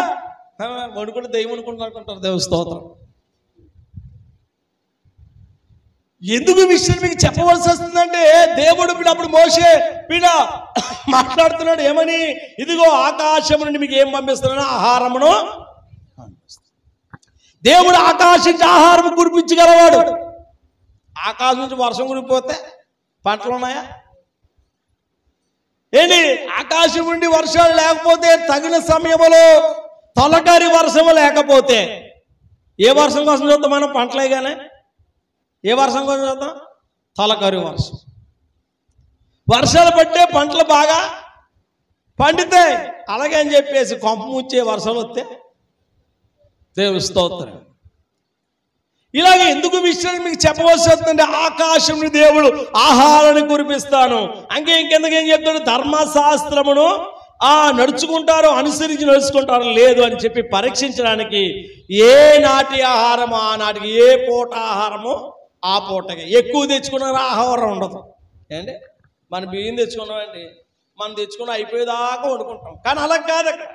వండుకుంటే దెయ్యం వండుకుంటారు. దేవుని స్తోత్రం. ఎందుకు విషయం మీకు చెప్పవలసి వస్తుందంటే, దేవుడు అప్పుడు మోషే మాట్లాడుతున్నాడు ఏమని? ఇదిగో ఆకాశం నుండి మీకు ఏం పంపిస్తున్నాను? ఆహారమును. దేవుడు ఆకాశం నుంచి ఆహారం కురిపించగలవాడు. ఆకాశం నుంచి వర్షం కురిపోతే పంటలు ఉన్నాయా ఏంటి? ఆకాశం నుండి వర్షాలు లేకపోతే, తగిన సమయంలో తొలకరి వర్షము లేకపోతే, ఏ వర్షం కోసం చూద్దాం మనం? పంటలే కానీ ఏ వర్షం కోసం చూద్దాం? తొలకరి వర్షం. వర్షాలు పట్టే పంటలు బాగా పండితాయి. అలాగే అని చెప్పేసి కొంప ముచ్చే వర్షాలు వస్తే దేవుని స్తోత్రం. ఇలాగే ఎందుకు విషయాన్ని మీకు చెప్పవలసి వస్తుందంటే, ఆకాశం దేవుడు ఆహారాన్ని కురిపిస్తాను. ఇంకెందుకు ఏం చెప్తాడు? ధర్మశాస్త్రమును నడుచుకుంటారో, అనుసరించి నడుచుకుంటారో లేదు అని చెప్పి పరీక్షించడానికి, ఏ నాటి ఆహారము ఆ నాటికి, ఏ పూట ఆహారము ఆ పూటకి. ఎక్కువ తెచ్చుకున్నారా ఆహారం ఉండదు. ఏంటి మన బియ్యం తెచ్చుకున్నామండి, మనం తెచ్చుకున్న అయిపోయేదాకా వండుకుంటాం. కానీ అలా కాదు. అక్కడ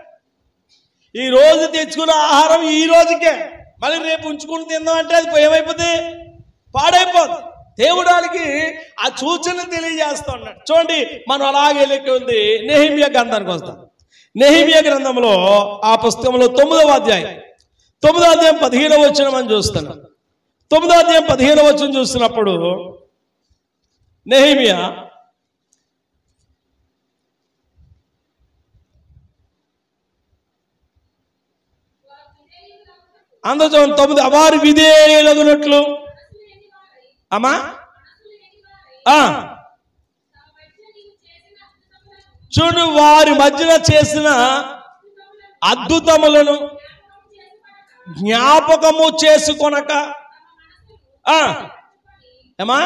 ఈ రోజు తెచ్చుకున్న ఆహారం ఈ రోజుకే, మళ్ళీ రేపు ఉంచుకుని తిందాం అంటే అది ఏమైపోతుంది? పాడైపోతుంది. దేవుడానికి ఆ సూచన తెలియజేస్తా ఉన్నాడు. చూడండి, మనం అలాగే లెక్క ఉంది. నెహెమ్యా గ్రంథానికి వస్తాం. నెహెమ్యా గ్రంథంలో ఆ పుస్తకంలో 9వ అధ్యాయం 15వ వచనం మనం చూస్తున్నాం. 9వ అధ్యాయం 15వ వచనం చూస్తున్నప్పుడు నెహెమ్యా అందరూ 9 వారు విధేయులగునట్లు అమ్మా చూడు, వారి మధ్యన చేసిన అద్భుతములను జ్ఞాపకము చేసుకొనక ఏమా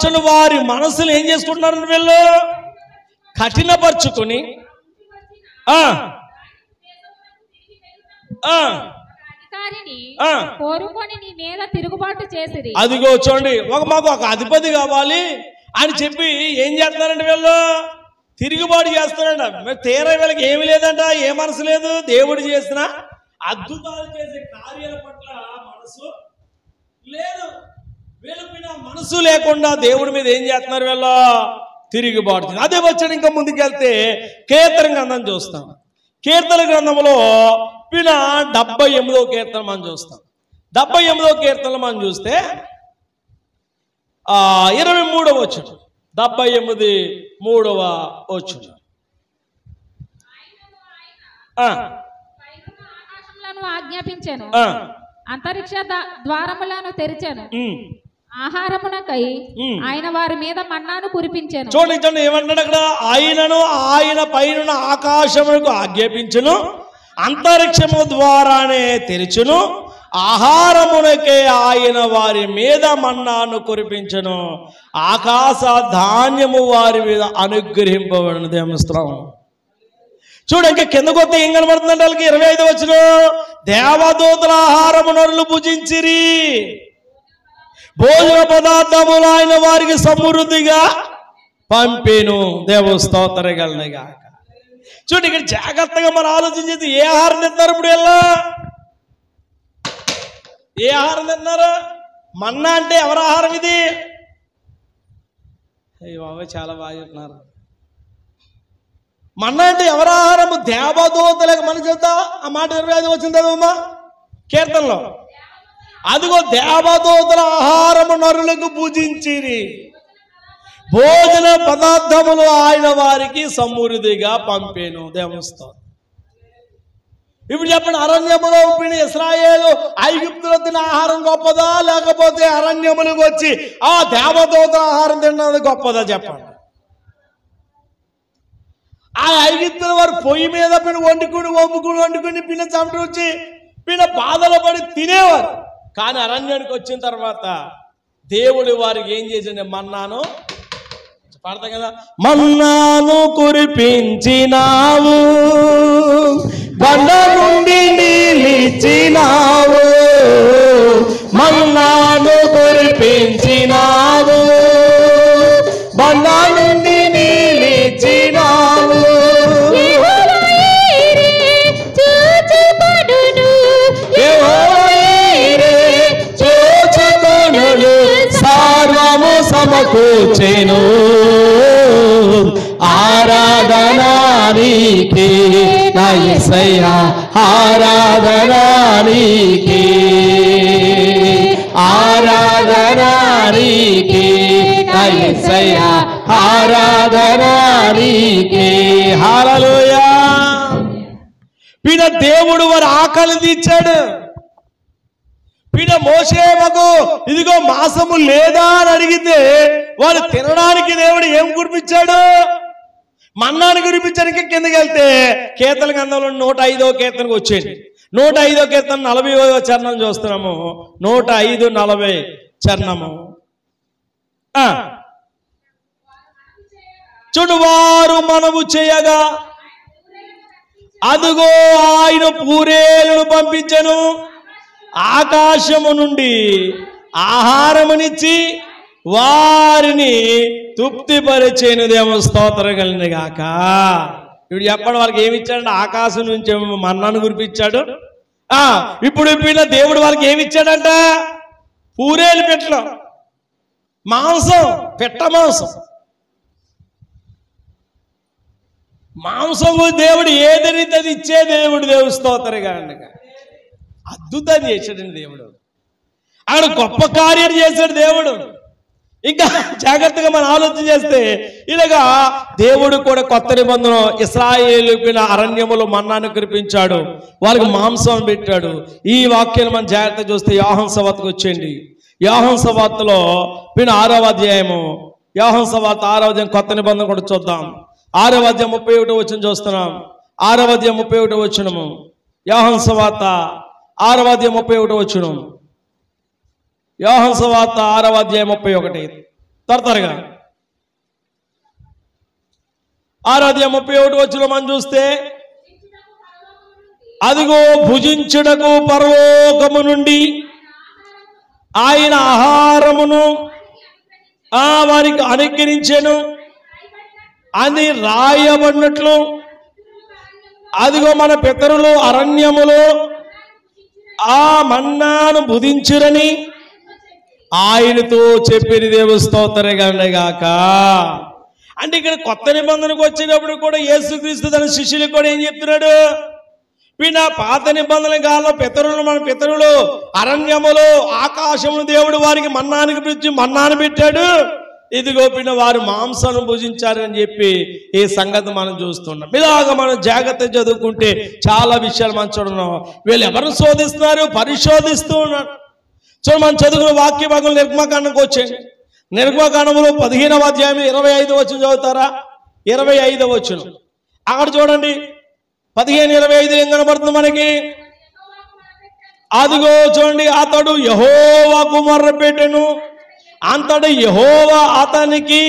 చూడు, వారి మనసులు ఏం చేసుకుంటున్నారు? వీళ్ళు కఠినపరుచుకొని అదిగో చూడండి, మాకు ఒక అధిపతి కావాలి అని చెప్పి ఏం చేస్తున్నారంటే వీళ్ళు తిరుగుబాటు చేస్తున్నారంట. తీరా వీళ్ళకి ఏమి లేదంట, ఏ మనసు లేదు. దేవుడు చేసిన అద్భుతాలు చేసే కార్యాల పట్ల మనసు లేదు. వీళ్ళ మనసు లేకుండా దేవుడి మీద ఏం చేస్తున్నారు? వీళ్ళు తిరుగుబాటు. అదే వచ్చాడు. ఇంకా ముందుకెళ్తే కీర్తన గ్రంథం చూస్తాం. కీర్తన గ్రంథంలో 78వ కీర్తన మనం చూస్తాం. 78వ కీర్తనలు మనం చూస్తే 23వ వచనం. 78 3వ వచనం. ఆకాశములను ఆజ్ఞాపించాను, అంతరిక్ష ద్వారములను తెరిచాను, ఆహారమునకై ఆయన వారి మీద మన్నాను కురిపించాను. చూడండి ఏమన్నాడు అక్కడ? ఆయనను ఆయన పైన ఆకాశమునకు ఆజ్ఞాపించును, అంతరిక్షము ద్వారానే తెరిచును, ఆహారమునకే ఆయన వారి మీద మన్నాను కురిపించును, ఆకాశ ధాన్యము వారి మీద అనుగ్రహింపబడిన దేవస్త్రం. చూడు ఇంకా కిందకు వస్తే ఏం కనబడుతుందంటే వాళ్ళకి 25 వచనం, దేవదూతల ఆహారము నరులు భుజించిరి, భోజన పదార్థములు ఆయన వారికి సమృద్ధిగా పంపేను. దేవస్తోత్రగలనిగా. చూడు ఇక్కడ జాగ్రత్తగా మనం ఆలోచించేది, ఏ ఆహారం తింటున్నారు ఇప్పుడు? ఎలా ఏ ఆహారం తింటున్నారు? మన్నా అంటే ఎవరి ఆహారం ఇది? అయ్యో బాబాయ్ చాలా బాగా చెప్తున్నారు. మన్నా అంటే ఎవరి ఆహారము? దేవదూతలకు. మన చేత ఆ మాట 25 వచ్చింది కదమ్మా కీర్తనలో. అదిగో దేవదూతల ఆహారము నరులకు భుజించిరి, భోజన పదార్థములు ఆయన వారికి సమృద్ధిగా పంపేను. దేవస్థానం. ఇప్పుడు చెప్పండి, అరణ్యములో ఉండిన ఇశ్రాయేలు ఐగుప్తులో తిన్న ఆహారం గొప్పదా, లేకపోతే అరణ్యములకు వచ్చి ఆ దేవదూతల ఆహారం తిన్నది గొప్పదా? చెప్పండి. ఆ ఐగుప్తుల వారు పొయ్యి మీద వండుకుని పిన్న చెమట వచ్చి పిన్న బాధలు పడి తినేవారు. కానీ అరణ్యానికి వచ్చిన తర్వాత దేవుడు వారికి ఏం చేసిండే? మన్నాను పాడతాం కదా, మన్నాను కురిపించినావు, బండ నుండి నీళ్ళిచ్చినావు, మన్నాను కురిపించినావు, బండ నుండి నీళ్ళిచ్చినావు, సర్వము సమకూర్చెను, ఆరాధనా నీకే నా యేసయ్యా, ఆరాధనా నీకే, ఆరాధనా నీకే నా యేసయ్యా, ఆరాధనా నీకే. హల్లెలూయా. పిన దేవుడు వారి ఆకలి తీర్చాడు. పిన మోషేమకు ఇదిగో మాంసము లేదా అని అడిగితే వారు తినడానికి దేవుడు ఏం కురిపించాడు? మన్నాను కురిపించడానికి. కిందకి వెళ్తే కీర్తన గ్రంథంలో 105వ కీర్తనకు వచ్చేది. 105వ కీర్తన 40వ చరణం చూస్తున్నాము. 105:40 చరణము. చూడు, వారు మనము చేయగా అదుగో ఆయన పూరేలను పంపించను, ఆకాశము నుండి ఆహారమునిచ్చి వారిని తృప్తిపరిచేను. దేవ స్తోత్రం కలిగిన గాక. ఇప్పుడు చెప్పండి, వాళ్ళకి ఏమి ఇచ్చాడంటే ఆకాశం నుంచి మన్నాను కురిపించాడు. ఇప్పుడు దేవుడు వాళ్ళకి ఏమి ఇచ్చాడంట? పూరేలు పెట్టడం, మాంసం, పెట్ట మాంసం. మాంసం దేవుడు ఏదైతే అది ఇచ్చే దేవుడు. దేవు స్తోత్రం కలిగిన అద్భుతాన్ని చేశాడండి దేవుడు. అక్కడ గొప్ప కార్యాలు చేశాడు దేవుడు. ఇంకా జాగ్రత్తగా మనం ఆలోచన చేస్తే ఇలాగా దేవుడు కూడా కొత్త నిబంధన ఇశ్రాయేలుకు అరణ్యములో మన్నాను కురిపించాడు, వాళ్ళకి మాంసం పెట్టాడు. ఈ వాక్యాన్ని మనం జాగ్రత్త చూస్తే యోహాను సువార్తకు వచ్చేయండి. యోహాను సువార్తలో 6వ అధ్యాయము, యోహాను సువార్త 6వ అధ్యాయం కొత్త నిబంధన కూడా చూద్దాం. 6వ అధ్యాయం 31 వచనం చూస్తున్నాం. 6వ అధ్యాయం 31 వచనము. యోహాను సువార్త 6వ అధ్యాయం 31 వచనం. యోహాను సువార్త 6వ అధ్యాయం 31. త్వరగా 6వ అధ్యాయం 31 వచనం మనం చూస్తే అదిగో భుజించుటకు పరలోకము నుండి ఆయన ఆహారమును వారికి అనుగ్రహించెను అని రాయబడినట్లు అదిగో మన పితరులు అరణ్యములో ఆ మన్నాను భుజించురని ఆయనతో చెప్పిన దేవ స్తోత్రగాక. అంటే ఇక్కడ కొత్త నిబంధనకు వచ్చేటప్పుడు కూడా యేసుక్రీస్తు తన శిష్యులకు కూడా ఏం చెప్తున్నాడు? నా పాత నిబంధన కాలంలో పితరులు, మన పితరులు అరణ్యములో ఆకాశమును దేవుడు వారికి మన్నాను పెట్టాడు. ఇదిగో పిన్న వారు మాంసాన్ని భుజించారని చెప్పి ఈ సంగతి మనం చూస్తున్నాం. ఇలాగ మనం జాగ్రత్త చదువుకుంటే చాలా విషయాలు మనం చూడడం. వీళ్ళు ఎవరు శోధిస్తున్నారు? పరిశోధిస్తూ ఉన్నారు. చూడండి, మనం చదువుకున్న వాక్య భాగం నిర్గమకాండంకి వచ్చేయండి. నిర్గమకాండంలో 15వ అధ్యాయం 25వ వచనం చదువుతారా? 25వ వచనం అక్కడ చూడండి. 15:25 ఏం కనబడుతుంది మనకి? అదిగో చూడండి, అతడు యెహోవాకు మొర్రపెట్టెను, అంతటి యెహోవా అతనికి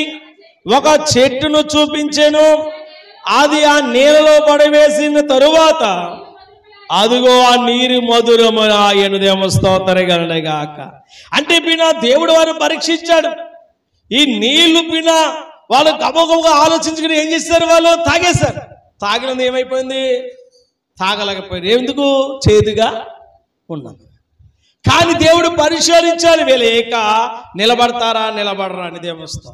ఒక చెట్టును చూపించెను. అది ఆ నీళ్ళలో పడవేసిన తరువాత అదిగో ఆ నీరు మధురము ఆయను. స్తోత్రగాక. అంటే పిన దేవుడు వారు పరీక్షించాడు. ఈ నీళ్లు పిన వాళ్ళు గబగబగా ఆలోచించుకుని ఏం చేశారు? వాళ్ళు తాగేశారు. తాగినది ఏమైపోయింది? తాగలేకపోయారు. ఎందుకు? చేదుగా ఉన్నాను. కానీ దేవుడు పరిశోధించాలి, వీళ్ళు ఏక నిలబడతారా నిలబడరా అని. దేవుడు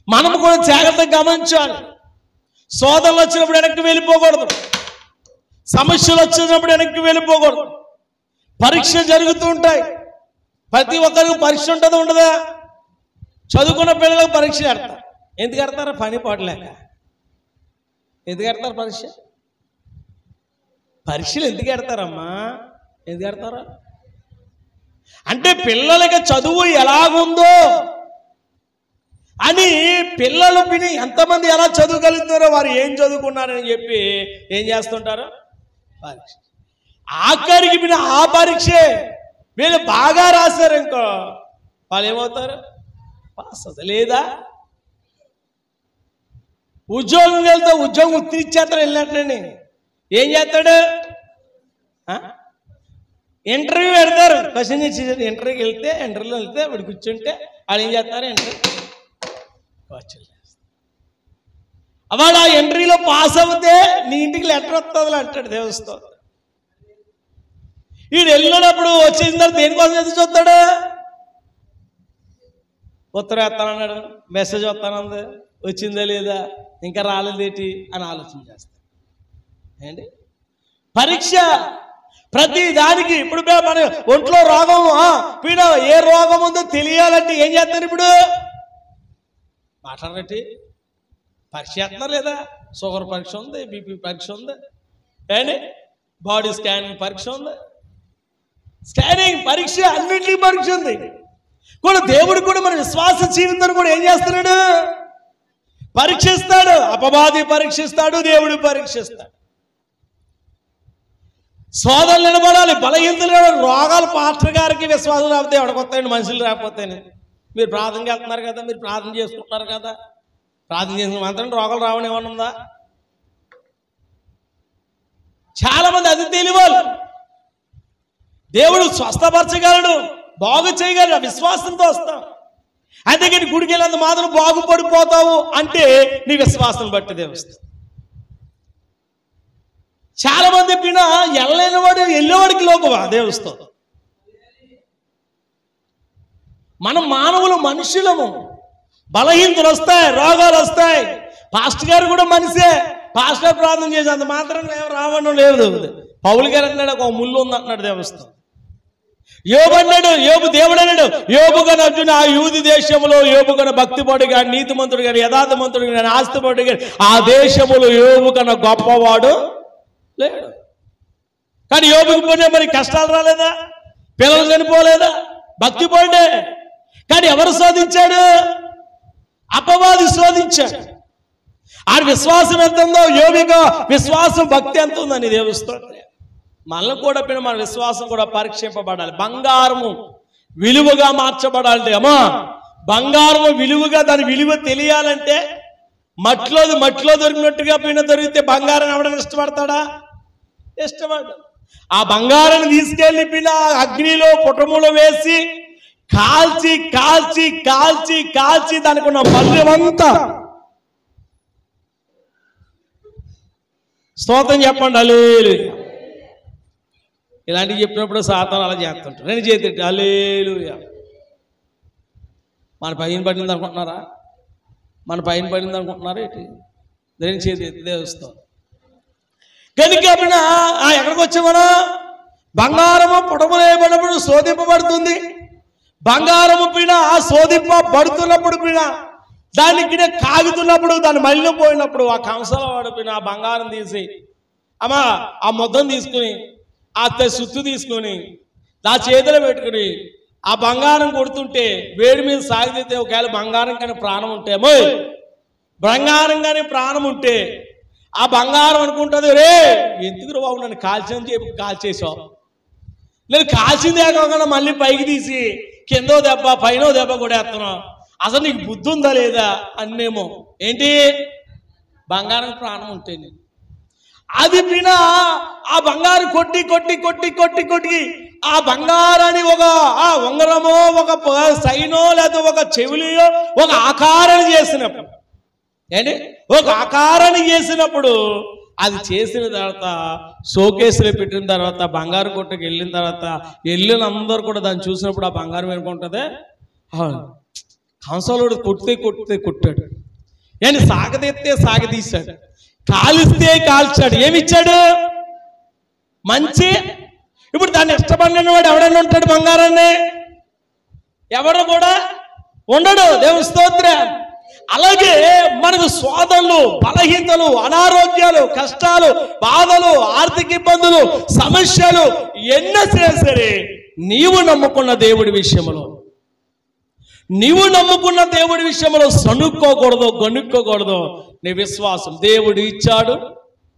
మనం కూడా జాగ్రత్తగా గమనించాలి. సోదరులు వచ్చినప్పుడు వెనక్కి వెళ్ళిపోకూడదు. సమస్యలు వచ్చినప్పుడు వెనక్కి వెళ్ళిపోకూడదు. పరీక్ష జరుగుతూ ఉంటాయి. ప్రతి ఒక్కరికి పరీక్ష ఉంటుందా ఉండదా? చదువుకున్న పిల్లలకు పరీక్ష పెడతారు. ఎందుకు పెడతారా? పని పాటలేక. ఎందుకు పెడతారు పరీక్ష? పరీక్షలు ఎందుకు పెడతారమ్మా? ఎందుకు పెడతారా? అంటే పిల్లలకి చదువు ఎలాగుందో అని, పిల్లలు విని ఎంతమంది ఎలా చదువుగలుగుతారో, వారు ఏం చదువుకున్నారని చెప్పి ఏం చేస్తుంటారు? పరీక్ష. ఆఖరికి విని ఆ పరీక్షే వీళ్ళు బాగా రాశారు ఇంకో వాళ్ళు ఏమవుతారు? పాస్ అవుతారు. లేదా ఉద్యోగం వెళ్తే ఉద్యోగం ఉత్తిచ్చేస్తాడు. వెళ్ళినట్లని ఏం చేస్తాడు? ఇంటర్వ్యూ పెడతారు. క్వశ్చన్ ఇచ్చి ఇంటర్వ్యూకి ఇంటర్వ్యూలో వెళ్తే వాడు కూర్చుంటే వాళ్ళు ఏం చేస్తారు? ఇంటర్వ్యూ క్వశ్చన్ చేస్తారు. వాడు ఆ ఇంటర్వ్యూలో పాస్ అవుతే నీ ఇంటికి లెటర్ వస్తుంది అంటాడు. దేవస్థ వీడు వెళ్ళినప్పుడు వచ్చేసిన తర్వాత దేనికోసం ఎదురు చూస్తాడు? ఉత్తరం వేస్తానన్నాడు, మెసేజ్ వస్తానంది, వచ్చిందా లేదా, ఇంకా రాలేదేటి అని ఆలోచన చేస్తాడు. ఏంటి పరీక్ష? ప్రతి దానికి ఇప్పుడు మన ఒంట్లో రోగం పీడ ఏ రోగం ఉందో తెలియాలంటే ఏం చేస్తారు? ఇప్పుడు మాట్లాడబట్టి పరీక్ష చేస్తున్నారు లేదా? షుగర్ పరీక్ష ఉంది, బీపీ పరీక్ష ఉంది, ఏంటి బాడీ స్కానింగ్ పరీక్ష ఉంది, స్కానింగ్ పరీక్ష, అన్నింటినీ పరీక్ష ఉంది కూడా. దేవుడు కూడా మన విశ్వాస జీవితాన్ని కూడా ఏం చేస్తున్నాడు? పరీక్షిస్తాడు. అపవాది పరీక్షిస్తాడు, దేవుడు పరీక్షిస్తాడు. సోదరులు నిలబడాలి, బలహీనతలు, రోగాలు. పాస్టర్ గారికి విశ్వాసం రాకపోతే ఎవడకొస్తాయండి? మనుషులు రాకపోతే. మీరు ప్రార్థనకి వెళ్తున్నారు కదా, మీరు ప్రార్థన చేసుకుంటున్నారు కదా, ప్రార్థన చేసిన మాత్రం రోగాలు రావని ఏమన్నా ఉందా? చాలా మంది అది తెలియవాళ్ళు. దేవుడు స్వస్థపరచగలడు, బాగు చేయగలడు. విశ్వాసంతో వస్తాం. అందుకని గుడికి వెళ్ళినంత మాత్రం బాగుపడిపోతావు అంటే నీ విశ్వాసం బట్టి దేవస్థ. చాలా మంది పిన వెళ్ళలేనివాడు వెళ్ళేవాడికి లోకువా దేవస్థ. మనం మానవులు, మనుషులము. బలహీనతలు వస్తాయి, రోగాలు వస్తాయి. పాస్టర్ గారు కూడా మనిషే. పాస్టర్ ప్రార్థన చేసేంత మాత్రం రావడం లేదు. పౌలు గారు అన్నాడు, ఒక ముళ్ళు ఉంది అంటున్నాడు దేవస్థ. యోబు అన్నాడు, యోబు దేవుడు అన్నాడు, యోబుగన అర్జున ఆ యూది దేశంలో యోబుగన భక్తిపడు గాని, నీతిమంతుడు గాని, యథార్థమంతుడు గాని, ఆస్తిపడు గాని ఆ దేశములో యోబుకన గొప్పవాడు లేడు. కానీ యోబుకి పోయినా మరి కష్టాలు రాలేదా? పిల్లలు చనిపోలేదా? భక్తిపడే. కానీ ఎవరు శోధించాడు? అపవాది శోధించాడు. ఆ విశ్వాసం ఎంత ఉందో, యోబుకు విశ్వాసం, భక్తి ఎంత ఉందని దేవుస్తాడు. మనల్ని కూడా మన విశ్వాసం కూడా పరీక్షింపబడాలి. బంగారము విలువగా మార్చబడాలంటే, అమ్మా బంగారము విలువగా, దాని విలువ తెలియాలంటే మట్టిలో దొరికినట్టుగా దొరికితే బంగారం ఎవడని ఇష్టపడతాడా? ఇష్టపడ్డా. ఆ బంగారాన్ని తీసుకెళ్లి అగ్నిలో పుటములో వేసి కాల్చి కాల్చి కాల్చి కాల్చి దానికి ఉన్న పల్లెమంతా, స్తోత్రం చెప్పండి, హల్లెలూయా. ఇలాంటివి చెప్పినప్పుడు సాతాను అలా చేస్తుంటారు. నేను చేతి హల్లెలూయా. మన పైన పడింది అనుకుంటున్నారా? మన పైన పడింది అనుకుంటున్నారా ఏంటి? దేని చేతి దేవస్థానం కనుక ఎక్కడికి వచ్చామన్నా? బంగారము పుటములు వేయబడినప్పుడు శోధింపబడుతుంది. బంగారము పైన శోధింప పడుతున్నప్పుడు పైన దానికి కాగుతున్నప్పుడు దాన్ని మళ్ళీపోయినప్పుడు ఆ కంసాల వాడిపోయిన ఆ బంగారం తీసి అమ్మా ఆ ముద్దను తీసుకుని ఆ సుత్తు తీసుకొని నా చేతిలో పెట్టుకుని ఆ బంగారం కొడుతుంటే వేడి మీద సాగితే ఒకవేళ బంగారం కానీ ప్రాణం ఉంటేమో బంగారం కానీ ప్రాణం ఉంటే ఆ బంగారం అనుకుంటుంది, రే ఎందుకు బాబు నన్ను కాల్చని చెప్పి కాల్చేసావు, నేను కాల్చిందే కాకుండా మళ్ళీ పైకి తీసి కిందో దెబ్బ పైనో దెబ్బ కూడా వేస్తున్నావు, అసలు నీకు బుద్ధి ఉందా లేదా అన్నేమో. ఏంటి బంగారం ప్రాణం ఉంటే అది పిన ఆ బంగారు కొట్టి కొట్టి కొట్టి కొట్టి కొట్టి ఆ బంగారాన్ని ఒక ఉంగరమో ఒక సైనో లేదా ఒక చెవులియో ఒక ఆకారాన్ని చేసినప్పుడు ఏంటి ఒక ఆకారాన్ని చేసినప్పుడు అది చేసిన తర్వాత షోకేసులో పెట్టిన తర్వాత బంగారు కొట్టుకు వెళ్ళిన తర్వాత వెళ్ళిన అందరూ కూడా దాన్ని చూసినప్పుడు ఆ బంగారం ఏనుకుంటుంది, కంసాలుడు కొట్టితే కొట్టాడు, ఏంటి సాగదీస్తే సాగదీశాడు, కాలిస్తే కాల్చాడు, ఏమిచ్చాడు మంచి. ఇప్పుడు దాన్ని ఇష్టపడిన వాడు ఎవడైనా ఉంటాడు బంగారాన్ని? ఎవరు కూడా ఉండడు. దేవుని స్తోత్రం. అలాగే మనకు శోధనలు, బలహీనతలు, అనారోగ్యాలు, కష్టాలు, బాధలు, ఆర్థిక ఇబ్బందులు, సమస్యలు ఎన్నైనా సరే నీవు నమ్ముకున్న దేవుడి విషయంలో సణుక్కోకూడదు, గొనుక్కోకూడదు. నీ విశ్వాసం దేవుడు ఇచ్చాడు,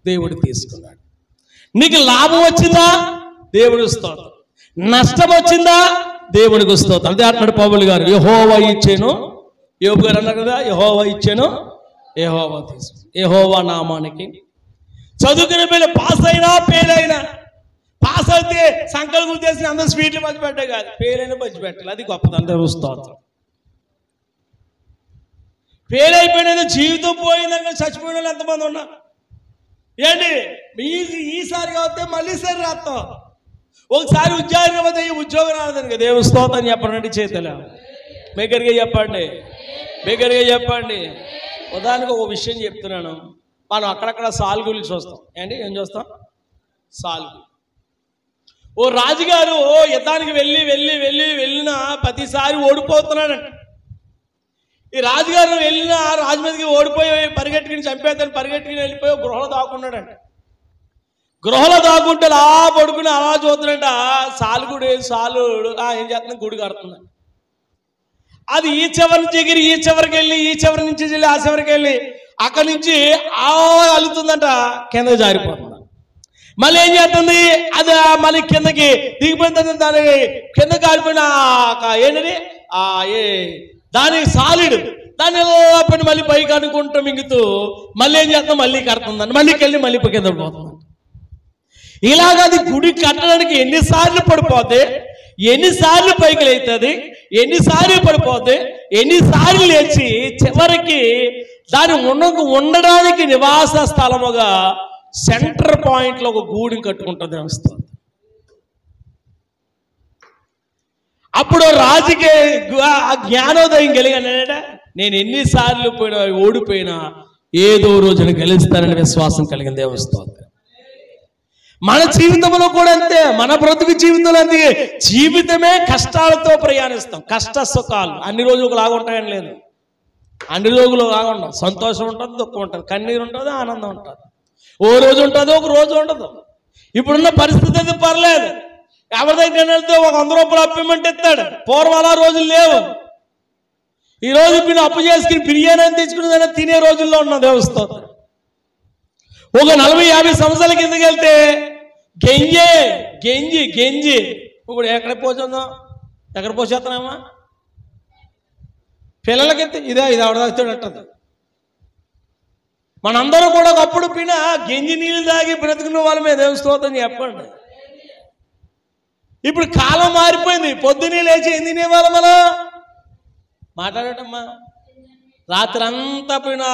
దేవుడు తీసుకున్నాడు. నీకు లాభం వచ్చిందా దేవుడు స్తోత్రం, నష్టం వచ్చిందా దేవుడికి స్తోత్రం. అదే అంటున్నాడు పౌలు గారు, యెహోవా ఇచ్చాను, యోబు గారు అన్నారు కదా, యెహోవా ఇచ్చాను యెహోవా తీసుకున్నాడు. యెహోవా నామానికి చదువుకునే పిల్లలు పాస్ అయినా ఫెయిల్ అయినా, పాస్ అయితే సంకల్పం గుర్తేసి అందరూ స్వీట్లు పంచిపెట్టే కాదు, ఫెయిల్ అయినా పంచిపెట్టాలి. అది గొప్పది. దేవుని స్తోత్రం. ఫెయిల్ అయిపోయిన జీవితం పోయిందని చచ్చిపోయిన వాళ్ళు ఎంతమంది ఉన్నారు? ఏంటి ఈసారి కాబట్టి మళ్ళీ సరి రాస్తాం, ఒకసారి ఉద్యోగం పోతే ఉద్యోగం రాదని దేవుని స్తోత్రం చెప్పండి. చేతలే బిగ్గరగా చెప్పండి, బిగ్గరగా చెప్పండి. ఉదాహరణకు ఒక విషయం చెప్తున్నాను. మనం అక్కడక్కడ సాల్గులు చూస్తాం. ఏంటి ఏం చూస్తాం? సాల్గు. ఓ రాజుగారు యుద్ధానికి వెళ్ళిన ప్రతిసారి ఓడిపోతున్నాడంట. ఈ రాజుగారు వెళ్ళిన రాజు మీదకి ఓడిపోయి పరిగెట్టుకుని చంపేద్దని పరిగెట్టుకుని వెళ్ళిపోయి గృహలో దాక్కున్నాడంట. గృహలో దాక్కుంటే అలా పడుకుని అలా చూస్తున్నాడంట. సాలుగుడు ఏం చేస్తున్నా గుడి కడుతున్నాడు. అది ఈ చివరి నుంచి ఎగిరి ఈ చివరికి వెళ్ళి ఈ చివరి నుంచి వెళ్ళి ఆ చివరికి వెళ్ళి అక్కడి నుంచి అలుతుందంట, కింద జారిపోతుంది. మళ్ళీ ఏం చేస్తుంది, అది మళ్ళీ కిందకి దిగిపోయింది. దాని కింద కాలిపోయిన ఏంటది దానికి సాలిడ్ దాన్ని పని మళ్ళీ పైకి అనుకుంటూ మింగుతూ మళ్ళీ ఏం చేస్తాం, మళ్ళీ కడుతుందండి, మళ్ళీ వెళ్ళి మళ్ళీ కింద పోతుంది. ఇలాగ అది గుడి కట్టడానికి ఎన్నిసార్లు పడిపోతే, ఎన్నిసార్లు పైకి లేస్తుంది, ఎన్నిసార్లు పడిపోతే, ఎన్నిసార్లు లేచి చివరికి దాని ఉండడానికి నివాస స్థలముగా సెంటర్ పాయింట్లో ఒక గూడిని కట్టుకుంటుంది వస్తుంది. అప్పుడు రాజుకి జ్ఞానోదయం కలిగానట, నేను ఎన్నిసార్లు ఓడిపోయినా ఏదో రోజున గెలుస్తానని విశ్వాసం కలిగిన దేవుని స్తోత్రం. మన జీవితంలో కూడా అంతే, మన బ్రతుకు జీవితంలో అంతే. జీవితమే కష్టాలతో ప్రయాణిస్తాం. కష్ట సుఖాలు అన్ని రోజులు ఒకలాగా ఉంటాయని లేదు, అన్ని రోజులు లాగా ఉండవు. సంతోషం ఉంటుంది, దుఃఖం ఉంటుంది, కన్నీరు ఉంటుంది, ఆనందం ఉంటుంది. ఓ రోజు ఉంటుంది, ఒక రోజు ఉండదు. ఇప్పుడున్న పరిస్థితి అయితే పర్లేదు, ఎవరి దగ్గర వెళ్తే ఒక 100 రూపాయలు అప్పు ఇమ్మంటే ఇస్తాడు. పూర్వం అలా రోజులు లేవు. ఈ రోజు ఇప్పుడు అప్పు చేసుకుని బిర్యానీ తెచ్చుకుని తినే రోజుల్లో ఉన్న దేవస్థానం. ఒక 40-50 సంవత్సరాల కిందకి వెళ్తే గెంజి ఇప్పుడు ఎక్కడ పోతుందో, ఎక్కడ పోసేస్తున్నామా పిల్లలకైతే ఇది అవడదాస్తాడు అంటది. మనందరూ కూడా ఒకప్పుడు పిన గెంజి నీళ్ళు తాగి బ్రతుకున్న వాళ్ళ మీద ఏం స్తోత్రం చెప్పండి. ఇప్పుడు కాలం మారిపోయింది. పొద్దునే లేచి ఏం తినేవాళ్ళం మనం? మాట్లాడటమ్మా రాత్రి అంతా పోయిన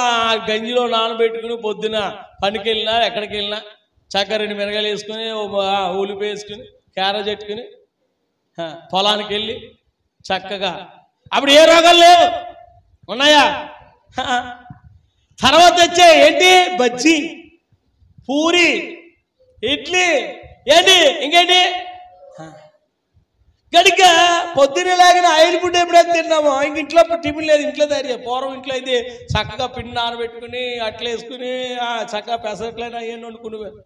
గంజిలో నానబెట్టుకుని పొద్దున పనికి వెళ్ళినా ఎక్కడికి వెళ్ళినా చక్కెర 2 మిరగాయలు వేసుకుని ఉల్లిపాయ వేసుకుని క్యారెట్ పెట్టుకుని పొలానికి వెళ్ళి చక్కగా, అప్పుడు ఏ రోగాలు లేవు, ఉన్నాయా? తర్వాత వచ్చే ఏంటి, బజ్జీ, పూరి, ఇడ్లీ, ఏంటి ఇంకేంటి కనుక పొద్దున్నే లాగిన ఆయిల్ ఫుడ్ ఎప్పుడైతే తిన్నామో ఇంక ఇంట్లో టిఫిన్ లేదు, ఇంట్లో తయారు. పూర్వం ఇంట్లో అయితే చక్కగా పిండి నానబెట్టుకుని అట్లా వేసుకుని చక్కగా పెసరట్లైనా అయ్యాన్ని వండుకునేవారు.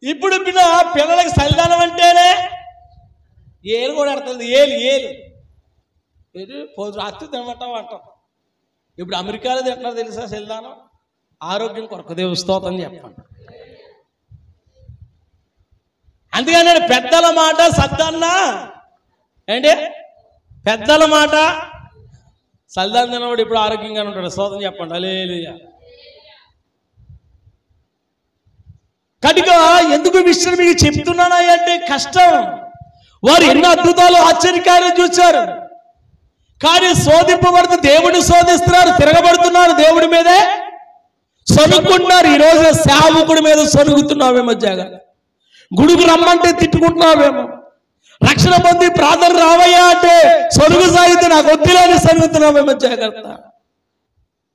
ఇప్పుడు పిల్లలకి చలిదానం అంటేనే ఏలు కూడా అడుతుంది. ఏలు రాత్రి తినమంటాం అంటాం. ఇప్పుడు అమెరికాలో తింటున్నారు తెలుసా చలిదానం? ఆరోగ్యం కొరకు దేవుని స్తోత్రం చెప్పండి. అందుకని పెద్దల మాట సద్దన్నా ఏంటి, పెద్దల మాట చలిదానం తినవాడు ఇప్పుడు ఆరోగ్యంగానే ఉంటాడు. స్తోత్రం చెప్పండి. హల్లెలూయా. కనుక ఎందుకు విషయం మీకు చెప్తున్నానా అంటే కష్టం. వారు ఎన్నో అద్భుతాలు ఆశ్చర్యకార్యాలు చూశారు, కానీ శోధింపబడుతూ దేవుడిని శోధిస్తున్నారు, తిరగబడుతున్నారు, దేవుడి మీదే సొనుక్కుంటున్నారు. ఈరోజు సేవకుడి మీద సొనుగుతున్నావేమో, జాగ్రత్త. గుడికి రమ్మంటే తిట్టుకుంటున్నావేమో, రక్షణ పొంది ప్రార్థన రావయ్యా అంటే సొనుగు సాగితే నాకు వద్దులేని సొనుగుతున్నావేమో, జాగ్రత్త.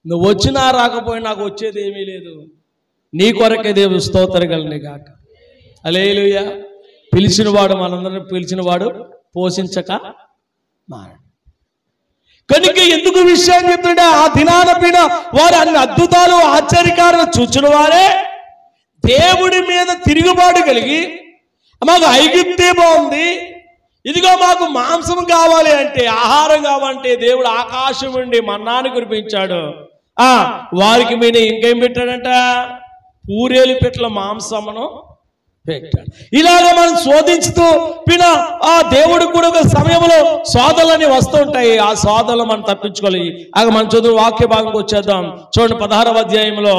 నువ్వు వచ్చినా రాకపోయినా నాకు వచ్చేది ఏమీ లేదు, నీ కొరకే దేవుడు స్తోత్రగలని గాక. హల్లెలూయా. పిలిచినవాడు మనందరిని పిలిచినవాడు పోషించక మారడు. కనుక ఎందుకు విషయం చెప్తుంటే ఆ దినాన పైన వారు అన్ని అద్భుతాలు ఆశ్చర్యకారులు చూచిన వారే దేవుడి మీద తిరుగుబాటు కలిగి మాకు ఐగుప్తే బాగుంది, ఇదిగో మాకు మాంసం కావాలి అంటే, ఆహారం కావాలంటే దేవుడు ఆకాశం నుండి మన్నాను కురిపించాడు. వారికి మీద ఇంకేం పెట్టాడంట? పూరేలు పెట్టల మాంసమును పెట్టాడు. ఇలాగ మనం శోధించుతూ ఆ దేవుడికి కూడా ఒక సమయంలో శోధనలని వస్తూ ఉంటాయి. ఆ శోధనలు మనం తప్పించుకోవాలి. మనం చదువు వాక్య భాగంకి వచ్చేద్దాం. చూడండి 16వ అధ్యాయంలో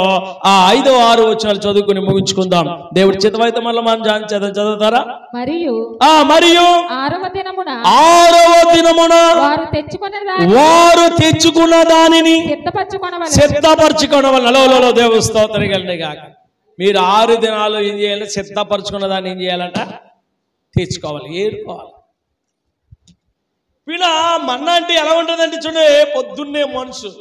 5, 6 వచనాలు చదువుకుని ముగించుకుందాం. దేవుడి చిత్తమైతే మళ్ళీ మనం చదువుతారా? మరియు 6వ దినమున వారు తెచ్చుకున్న దానిని సిద్ధపరచుకోవడం. దేవుడు స్తోత్రం కలిగిన గాక. మీరు 6 దినాలు ఏం చేయాలి? సిద్ధపరచుకున్న దాన్ని ఏం చేయాలంట? తెచ్చుకోవాలి, ఏరుకోవాలి. మన్నా అంటే ఎలా ఉంటుందంటే చూడండి, పొద్దున్నే మనుషు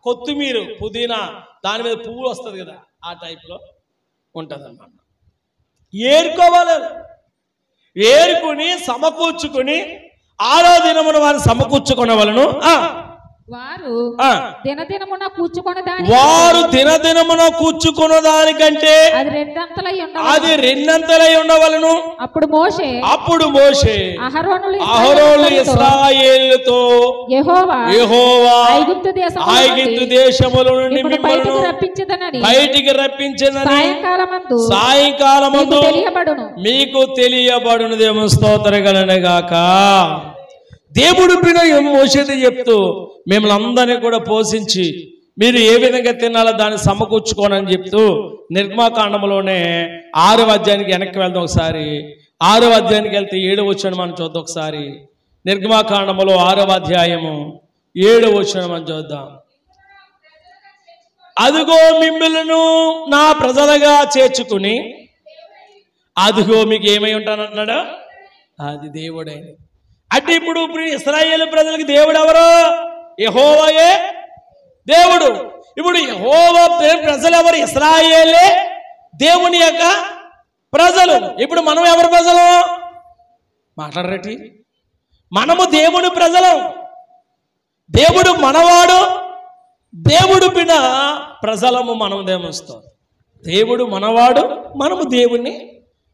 కొత్తిమీర, పుదీనా, దాని మీద పువ్వు వస్తుంది కదా, ఆ టైప్లో ఉంటుంది అన్నమాట. ఏరుకోవాలి. ఏరుకుని సమకూర్చుకుని 6వ దినమున వారు సమకూర్చుకునే వాళ్ళను వారు దినదినమున కూర్చుకున్న దానికంటే అది రెండంతలై ఉండవలను. అప్పుడు మోషే అహరోను ఇశ్రాయేలుతో యెహోవా ఐగుప్తు దేశముల నుండి మిమ్మల్ని బయటికి రప్పించెదనని సాయంకాలమందు మీకు తెలియబడును. దేవుని స్తోత్రం కలుగును గాక. దేవుడు మోషేతో చెప్తూ మిమ్మల్ని అందరినీ కూడా పోషించి మీరు ఏ విధంగా తినాలో దాన్ని సమకూర్చుకోనని చెప్తూ నిర్గమకాండంలోనే 6వ అధ్యాయానికి వెనక్కి వెళ్దాం ఒకసారి. 6వ అధ్యాయానికి వెళ్తే 7వ వచనం మనం చూద్దాం ఒకసారి. నిర్గమకాండంలో 6వ అధ్యాయము 7వ వచనం మనం చూద్దాం. అదిగో మిమ్మల్ని నా ప్రజలుగా చేర్చుకుని, అదిగో మీకు ఏమై ఉంటానంటున్నాడు? అది దేవుడే. అంటే ఇప్పుడు ఇశ్రాయేలు ప్రజలకు దేవుడు ఎవరు? యెహోవాయే దేవుడు. ఇప్పుడు యెహోవా ప్రజలు ఎవరు? ఇశ్రాయేలే దేవుని యొక్క ప్రజలు. ఇప్పుడు మనం ఎవరు ప్రజలు? మాట్లాడరేటి? మనము దేవుని ప్రజలం. దేవుడు మనవాడు, దేవుడు ప్రజలము మనం దేవస్తాం. దేవుడు మనవాడు, మనము దేవుణ్ణి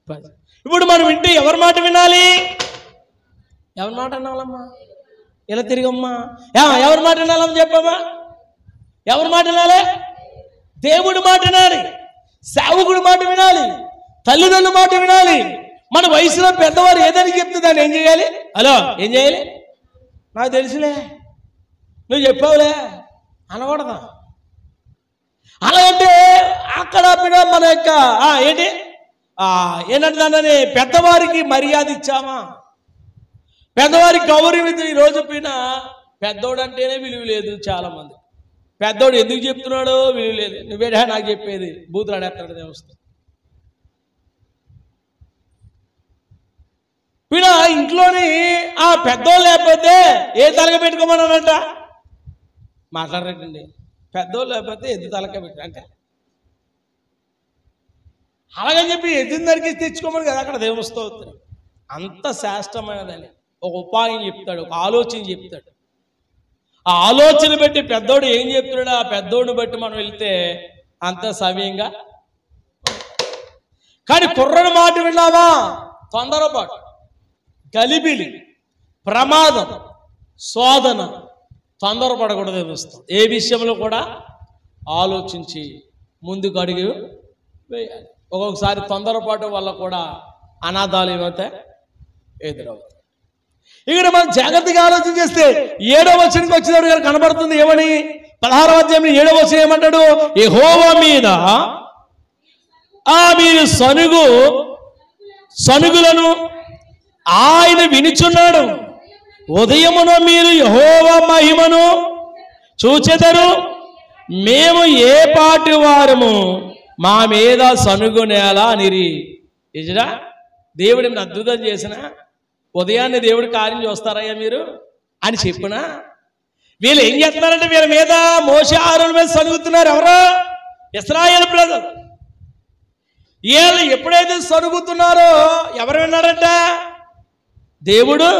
ప్రజలు. ఇప్పుడు మనం వింటే ఎవరి మాట వినాలి? ఎవరి మాట వినాలమ్మా? ఇలా తిరిగమ్మా, ఎవరి మాట వినాలమ్మా చెప్పమ్మా? ఎవరి మాట వినాలి? దేవుడి మాట వినాలి, సేవకుడి మాట వినాలి, తల్లిదండ్రుల మాట వినాలి. మన వయసులో పెద్దవారు ఏదైనా చెప్తే దాన్ని ఏం చేయాలి? హలో ఏం చేయాలి? నాకు తెలుసులే, నువ్వు చెప్పావులే అనకూడదా? అలాగంటే అక్కడ మన యొక్క ఏంటంటే పెద్దవారికి మర్యాద ఇచ్చామా? పెద్దవారికి గౌరవం. ఈరోజు పెద్దోడు అంటేనే విలువ లేదు చాలా మంది. పెద్దోడు ఎందుకు చెప్తున్నాడో విలువ లేదు. నువ్వేడా నాకు చెప్పేది? బూతులు ఆడేస్తాడు దేవస్థానం. ఇంట్లోని పెద్దోళ్ళు లేకపోతే ఏ తలక పెట్టుకోమన్నానంట? మాట్లాడరండి. పెద్దోళ్ళు లేకపోతే ఎద్దు తలక పెట్ట అంటే అలాగని చెప్పి ఎద్దుని నరికి తెచ్చుకోమని కదా అక్కడ దేవుని స్తోత్రం. అంత శ్రేష్టమైనదని ఒక ఉపాయం చెప్తాడు, ఒక ఆలోచన చెప్తాడు. ఆ ఆలోచన బట్టి పెద్దోడు ఏం చెప్తున్నాడో ఆ పెద్దోడిని బట్టి మనం వెళ్తే అంత సవ్యంగా. కానీ కుర్రని మాట విన్నావా, తొందరపాటు, గలిబిలి, ప్రమాదం, శోధన, తొందరపడకూడదు తెలుస్తాం. ఏ విషయంలో కూడా ఆలోచించి ముందుకు అడుగు వేయాలి. ఒక్కొక్కసారి తొందరపాటు వల్ల కూడా అనాథాలు ఏమవుతాయి, ఎదురవుతాయి. ఇక్కడ మనం జాగ్రత్తగా ఆలోచన చేస్తే 7వ వచనానికి వచ్చినప్పుడు గారు కనబడుతుంది ఏమని, 16వ అధ్యాయం 7వ వచనం ఏమంటాడు, యెహోవా మీద మీరు సనుగులను ఆయన వినుచున్నాడు. ఉదయమున మీరు యెహోవా మహిమను చూచెదరు. మేము ఏ పాటి వారము, మా మీద సనుగునేలా అనిరి. నిజరా దేవుడిని అద్భుతం చేసిన ఉదయాన్నే దేవుడి కార్యం చూస్తారయ్యా మీరు అని చెప్పిన వీళ్ళు ఏం చేస్తున్నారంటే వీళ్ళ మీద మోషే ఆరోన్ మీద సనుగుతున్నారు. ఎవరో ఇశ్రాయేలు ప్రజలు. వీళ్ళు ఎప్పుడైతే సనుగుతున్నారో ఎవరు విన్నారంట, దేవుడు.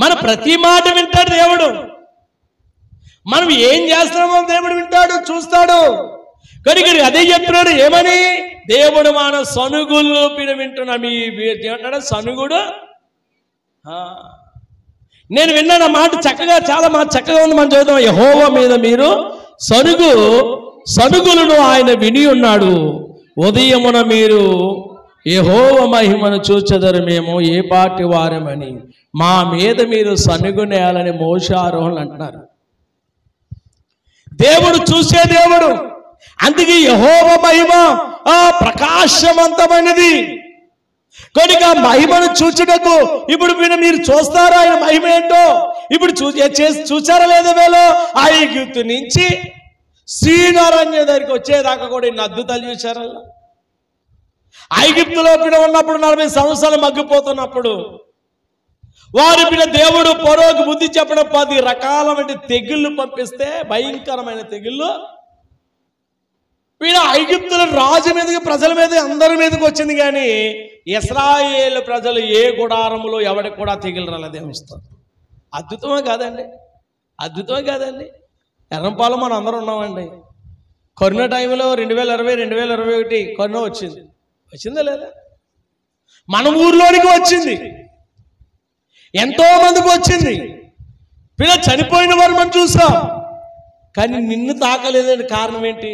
మన ప్రతి మాట వింటాడు దేవుడు. మనం ఏం చేస్తున్నామో దేవుడు వింటాడు, చూస్తాడు. కనుక అదే చెప్తున్నాడు ఏమని, దేవుడు మన సనుగులు వింటున్నా. మీ ఏమంటాడు సనుగుడు. నేను విన్నాను ఆ మాట చక్కగా, చాలా మాట చక్కగా ఉంది. మనం చదువుతాం, యెహోవా మీద మీరు సనుగులను ఆయన విని ఉన్నాడు. ఉదయమున మీరు యెహోవా మహిమను చూచెదరు. మేము ఏ పాటి వారమని, మా మీద మీరు సనుగునేయాలని మోషే ఆరోహణలు అంటున్నారు. దేవుడు చూసే దేవుడు. అందుకే యెహోవా మహిమ ప్రకాశవంతమైనది. కనుక మహిమను చూచుటకు ఇప్పుడు మీరు చూస్తారా ఆయన మహిమ ఏంటో? ఇప్పుడు చూసారా లేదా? వేలో ఐగుప్తు నుంచి శ్రీనారాయణ దగ్గరికి వచ్చేదాకా కూడా ఇన్ని అద్భుతాలు చూశారా? ఐగుప్తులో ఉన్నప్పుడు 40 సంవత్సరాలు మగ్గిపోతున్నప్పుడు వారి దేవుడు పొరోకు బుద్ధి చెప్పడం 10 రకాలమైన తెగుళ్ళు పంపిస్తే, భయంకరమైన తెగుళ్ళు ఐగుప్తుల రాజు మీదకి, ప్రజల మీద, అందరి మీదకి వచ్చింది. కానీ ఇశ్రాయేలు ప్రజలు ఏ గుడారములో ఎవరికి కూడా తెగులు రాలేదు. ఏమిస్తారు? అద్భుతమే కాదండి? అద్భుతమే కాదండి? ఎర్రంపాలెం మనం అందరూ ఉన్నామండి. కరోనా టైంలో 2020, 2021 కరోనా వచ్చిందా లేదా? మన ఊర్లోనికి వచ్చింది, ఎంతో మందికి వచ్చింది. పిల్లలు చనిపోయిన వారు మనం చూసాం, కానీ నిన్ను తాకలేదండి. కారణం ఏంటి?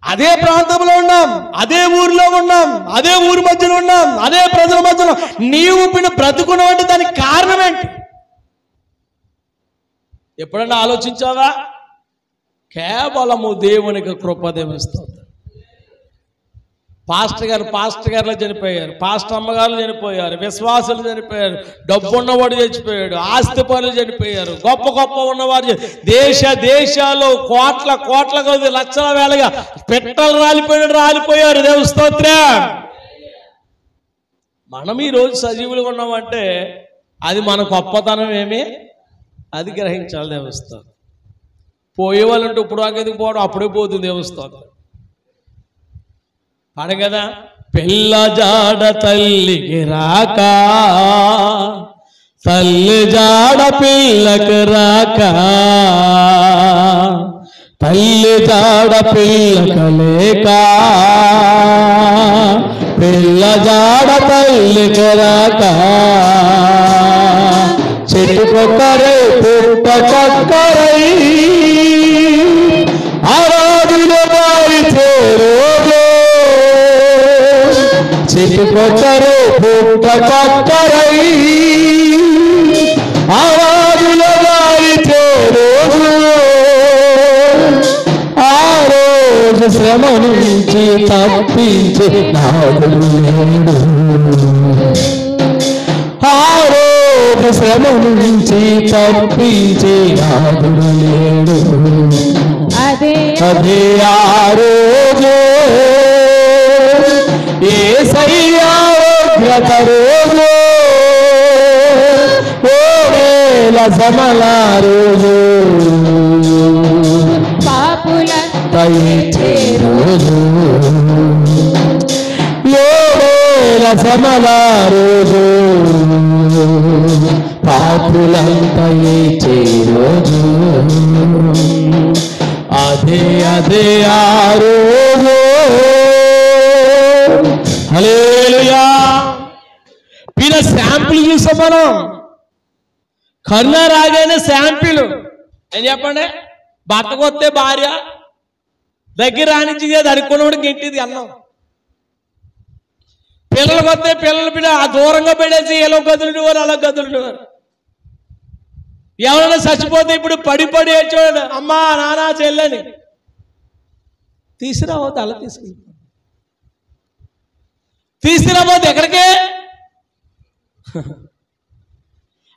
అదే ప్రాంతంలో ఉన్నాం, అదే ఊరిలో ఉన్నాం, అదే ఊరి మధ్యలో ఉన్నాం, అదే ప్రజల మధ్యలో నీవు బ్రతుకున్నావు అంటే దానికి కారణం ఏంటి? ఎప్పుడన్నా ఆలోచించావా? కేవలము దేవునికి కృపదేవిస్తుంది. పాస్టర్ గారులో చనిపోయారు, పాస్టర్ అమ్మగారు చనిపోయారు, విశ్వాసులు చనిపోయారు, డబ్బు ఉన్నవాడు చచ్చిపోయాడు, ఆస్తి పనులు చనిపోయారు, గొప్ప ఉన్నవారు దేశాల్లో కోట్ల కొద్ది లక్షల వేలగా పెట్టలు రాలిపోయారు. దేవుని స్తోత్రం. మనం ఈరోజు సజీవులుగా ఉన్నామంటే అది మన గొప్పతనం ఏమి, అది గ్రహించాలి. దేవుని స్తోత్రం. పోయేవాళ్ళంటే ఇప్పుడు ఎందుకు పోవడం, అప్పుడే పోతుంది. దేవుని స్తోత్రం. పాడ కదా, పిల్ల జాడ తల్లికి రాక, తల్లి జాడ పిల్లకి రాక, తల్లి జాడ పిల్లక లేక, పిల్ల జాడ తల్లికి రాక, చెట్టుకొక్కరై పుట్టకొక్కరై ఆరాధులు వారి చేరులో, చెట్టుకొక్కరు పుట్టకొక్కరై ఆరాధుల వారి చేరులో, ఆ రోజు శ్రమ నుంచి తప్పించే నాదుడు లేడు, ఆ రోజు శ్రమ నుంచి తప్పించే నాదుడు లేడు. అదే ఆ రోజు యేసయ్యా ఉగ్రత రోజు, ఓవేల సమల రోజు, పాపులంత ఇచ్చే రోజు, శ్రమల రోజు, పాపులంతా ఇచ్చే రోజు, అదే అదే ఆ రోజు. హల్లెలూయా. పిల్ల శాంపుల్ చూసాం మనం. కరుణ రాగానే శాంపిల్ ఏం చెప్పండి. భర్తకు వస్తే భార్య దగ్గర రానిచ్చి అనుకున్నవాడు గెంటిది అన్నం. పిల్లలకు వస్తే పిల్లలు పిల్ల ఆ దూరంగా పెట్టేసి ఎలా గదులుండేవారు అలా గదులుండేవారు. ఎవరైనా చచ్చిపోతే ఇప్పుడు పడి పడి ఏడ్చేవాడు అమ్మా నానా చెల్లని. తీసుకురావద్దు, అలా తీసుకురాబోద్దు ఎక్కడికే.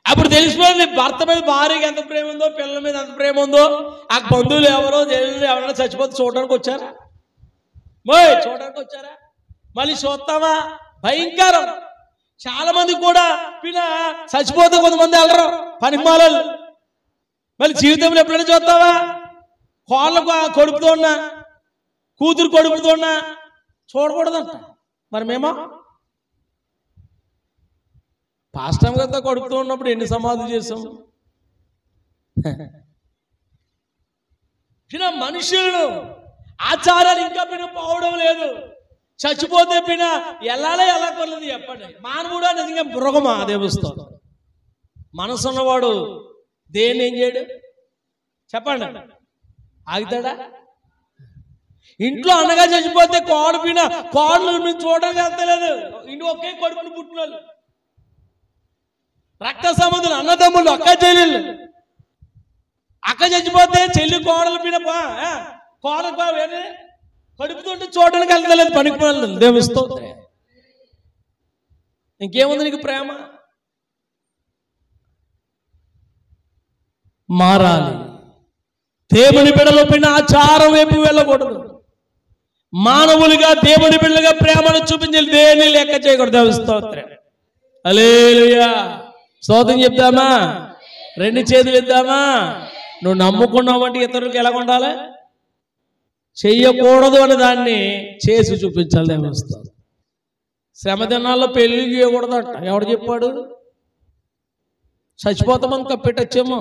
అప్పుడు తెలిసిపోయింది భర్త మీద భార్యకి ఎంత ప్రేమ ఉందో, పిల్లల మీద ఎంత ప్రేమ ఉందో. ఆ బంధువులు ఎవరైనా చచ్చిపోతే చూడడానికి వచ్చారా? చూడడానికి వచ్చారా? మళ్ళీ చూస్తామా? భయంకరం. చాలా మంది కూడా చచ్చిపోతే కొంతమంది వెళ్ళరు పనిమాలలు. మళ్ళీ జీవితంలో ఎప్పుడైనా చూస్తావా? కోళ్ళకు కొడుకుతో ఉన్నా, కూతురు కొడుకుతో ఉన్నా చూడకూడదంట. మరి మేమో పాస్టమ్ గారితో కొడుకుతూ ఉన్నప్పుడు ఎన్ని సమాధులు చేసాం. మనుషులను ఆచారాలు ఇంకా పోవడం లేదు. చచ్చిపోతే వెళ్ళాలే ఎలా కొనలేదు చెప్పండి. మానవుడా నిజంగా మృగమా? దేవస్థానం మనసు ఉన్నవాడు దేన్ని ఏం చేయడు చెప్పండి. ఆగుతాడా? ఇంట్లో అన్నగా చచ్చిపోతే కోడలు మీరు చూడడానికి వెళ్తలేదు. ఇంటి ఒకే కొడుకుని పుట్టినోళ్ళు, రక్త సంబంధులు, అన్నదమ్ములు, అక్క చెల్లెళ్ళు. అక్క చచ్చిపోతే చెల్లి కోడలు కోడలు కడుపుతుంటే చూడడానికి వెళ్తలేదు. పనికి వెళ్ళలేదు. దేవస్థ ఇంకేముంది నీకు ప్రేమ? మారాలి. దేవుని బిడ్డలో ఆచారం వైపు వెళ్ళకూడదు. మానవులుగా దేవుని బిడ్డలుగా ప్రేమను చూపించాలి. దేన్ని లెక్క చేయకూడదు. దేవస్తోత్రం. హల్లెలూయా. స్తోత్రం చెప్తామా? రెండు చేతులు ఇద్దామా? నువ్వు నమ్ముకున్నావు అంటే ఇతరులకు ఎలా ఉండాలి? చెయ్యకూడదు అని దాన్ని చేసి చూపించాలి. దేవస్థానం శ్రమ దినాల్లో పెళ్లి చేయకూడదట. ఎవడు చెప్పాడు? చచ్చిపోతామని కప్పెట్టచ్చేమో.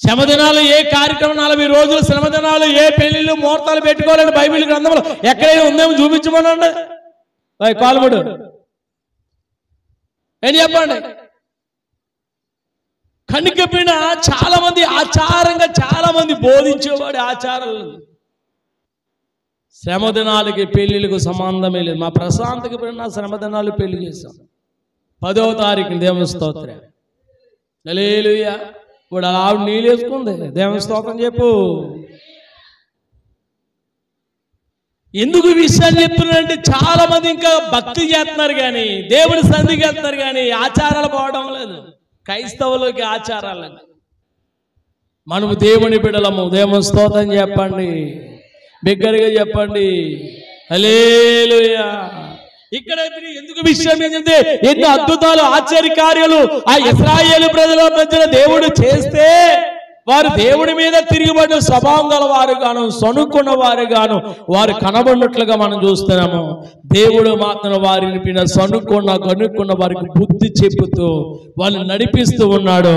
శ్రమదినాలు ఏ కార్యక్రమం 40 రోజులు శ్రమదినాలు ఏ పెళ్లిళ్ళు ముహూర్తాలు పెట్టుకోవాలని బైబిల్ గ్రంథంలో ఎక్కడైనా ఉందేమో చూపించమనండి. కాలుముడు ఏం చెప్పండి. కనికపిన చాలా మంది ఆచారంగా చాలా మంది బోధించేవాడు ఆచారాలు. శ్రమదినాలకి పెళ్లిళ్ళకు సంబంధమే లేదు. మా ప్రశాంతకి నా శ్రమదినాలు పెళ్లి చేశాం 10వ తారీఖున. దేవుని స్తోత్రం. హల్లెలూయా. ఇప్పుడు అలా ఆవిడ నీళ్ళు వేసుకుంది. దేవుని స్తోత్రం చెప్పు. ఎందుకు ఈ విషయాన్ని చెప్తున్నారంటే చాలా మంది ఇంకా భక్తి చేస్తున్నారు కానీ దేవుని సన్నిధికి వెళ్తున్నారు కానీ ఆచారాలు పోవడం లేదు. క్రైస్తవులకి ఆచారాలని. మనము దేవుని బిడ్డలము. దేవుని స్తోత్రం చెప్పండి, బిగ్గరగా చెప్పండి. హల్లెలూయా. ఇక్కడ ఎందుకు విషయం ఏంటంటే ఎన్నో అద్భుతాలు ఆశ్చర్య కార్యాలు ఆ ఇశ్రాయేలు ప్రజల మధ్యన దేవుడు చేస్తే వారు దేవుడి మీద తిరిగిబడిన స్వభావం గల వారు గాను సనుక్కున్న వారు గాను వారు కనబడినట్లుగా మనం చూస్తున్నాము. దేవుడు మాత్రం వారిని సనుక్కున్న కనుక్కున్న వారికి బుద్ధి చెప్పుతూ వాళ్ళు నడిపిస్తూ ఉన్నాడు.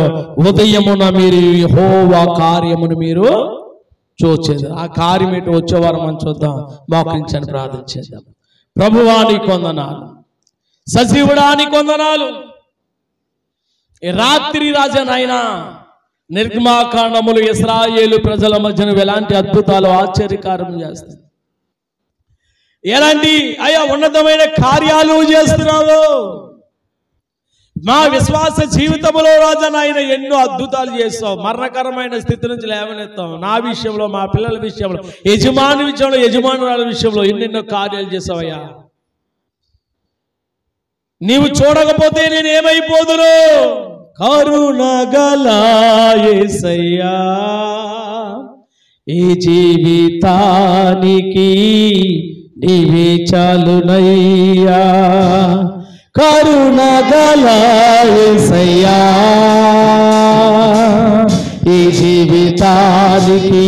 ఉదయమున మీరు యెహోవా కార్యమును మీరు చూచేది. ఆ కార్యం ఏంటో వచ్చేవారు మనం చూద్దాం. మోకరించని ప్రార్థన చేద్దాం. ప్రభువానికి వందనాలు, సజీవుడానికి వందనాలు. ఈ రాత్రి రాజనైనా నిర్గమాకాండములు ఇశ్రాయేలు ప్రజల మధ్యన ఎలాంటి అద్భుతాలు ఆశ్చర్యకారం చేస్తాయి, ఎలాంటి అయ్యా ఉన్నతమైన కార్యాలు చేస్తున్నావు. మా విశ్వాస జీవితంలో రాజనైనా ఎన్నో అద్భుతాలు చేస్తావు. మరణకరమైన స్థితి నుంచి లేవనెత్తావు. నా విషయంలో, మా పిల్లల విషయంలో, యజమాని విషయంలో, యజమానురాల విషయంలో ఎన్నెన్నో కార్యాలు చేసావయ్యా. నీవు చూడకపోతే నేను ఏమైపోదును? కరుణగల యేసయ్యా ఈ జీవితానికి నీవే చాలునయ్యా. కరుణగల యేసయ్యా ఈ జీవితానికి దానికి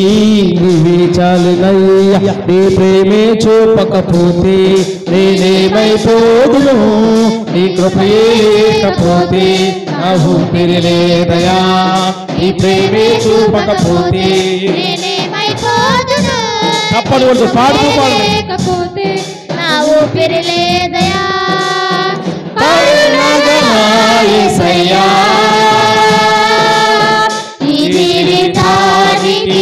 నీవే చాలునయ్యా, నీ ప్రేమే చూపకపోతే నేనేమైపోదును, నీ కృపయే లేకపోతే నా ఊపిరి లేదయా, నీ ప్రేమే చూపకపోతే నేనేమైపోదును, తప్పని వాళ్ళు పాడుతూ లేకపోతే నా ఊపిరి లేదయా, కరుణగల యేసయ్యా, ఈ జీవితానికి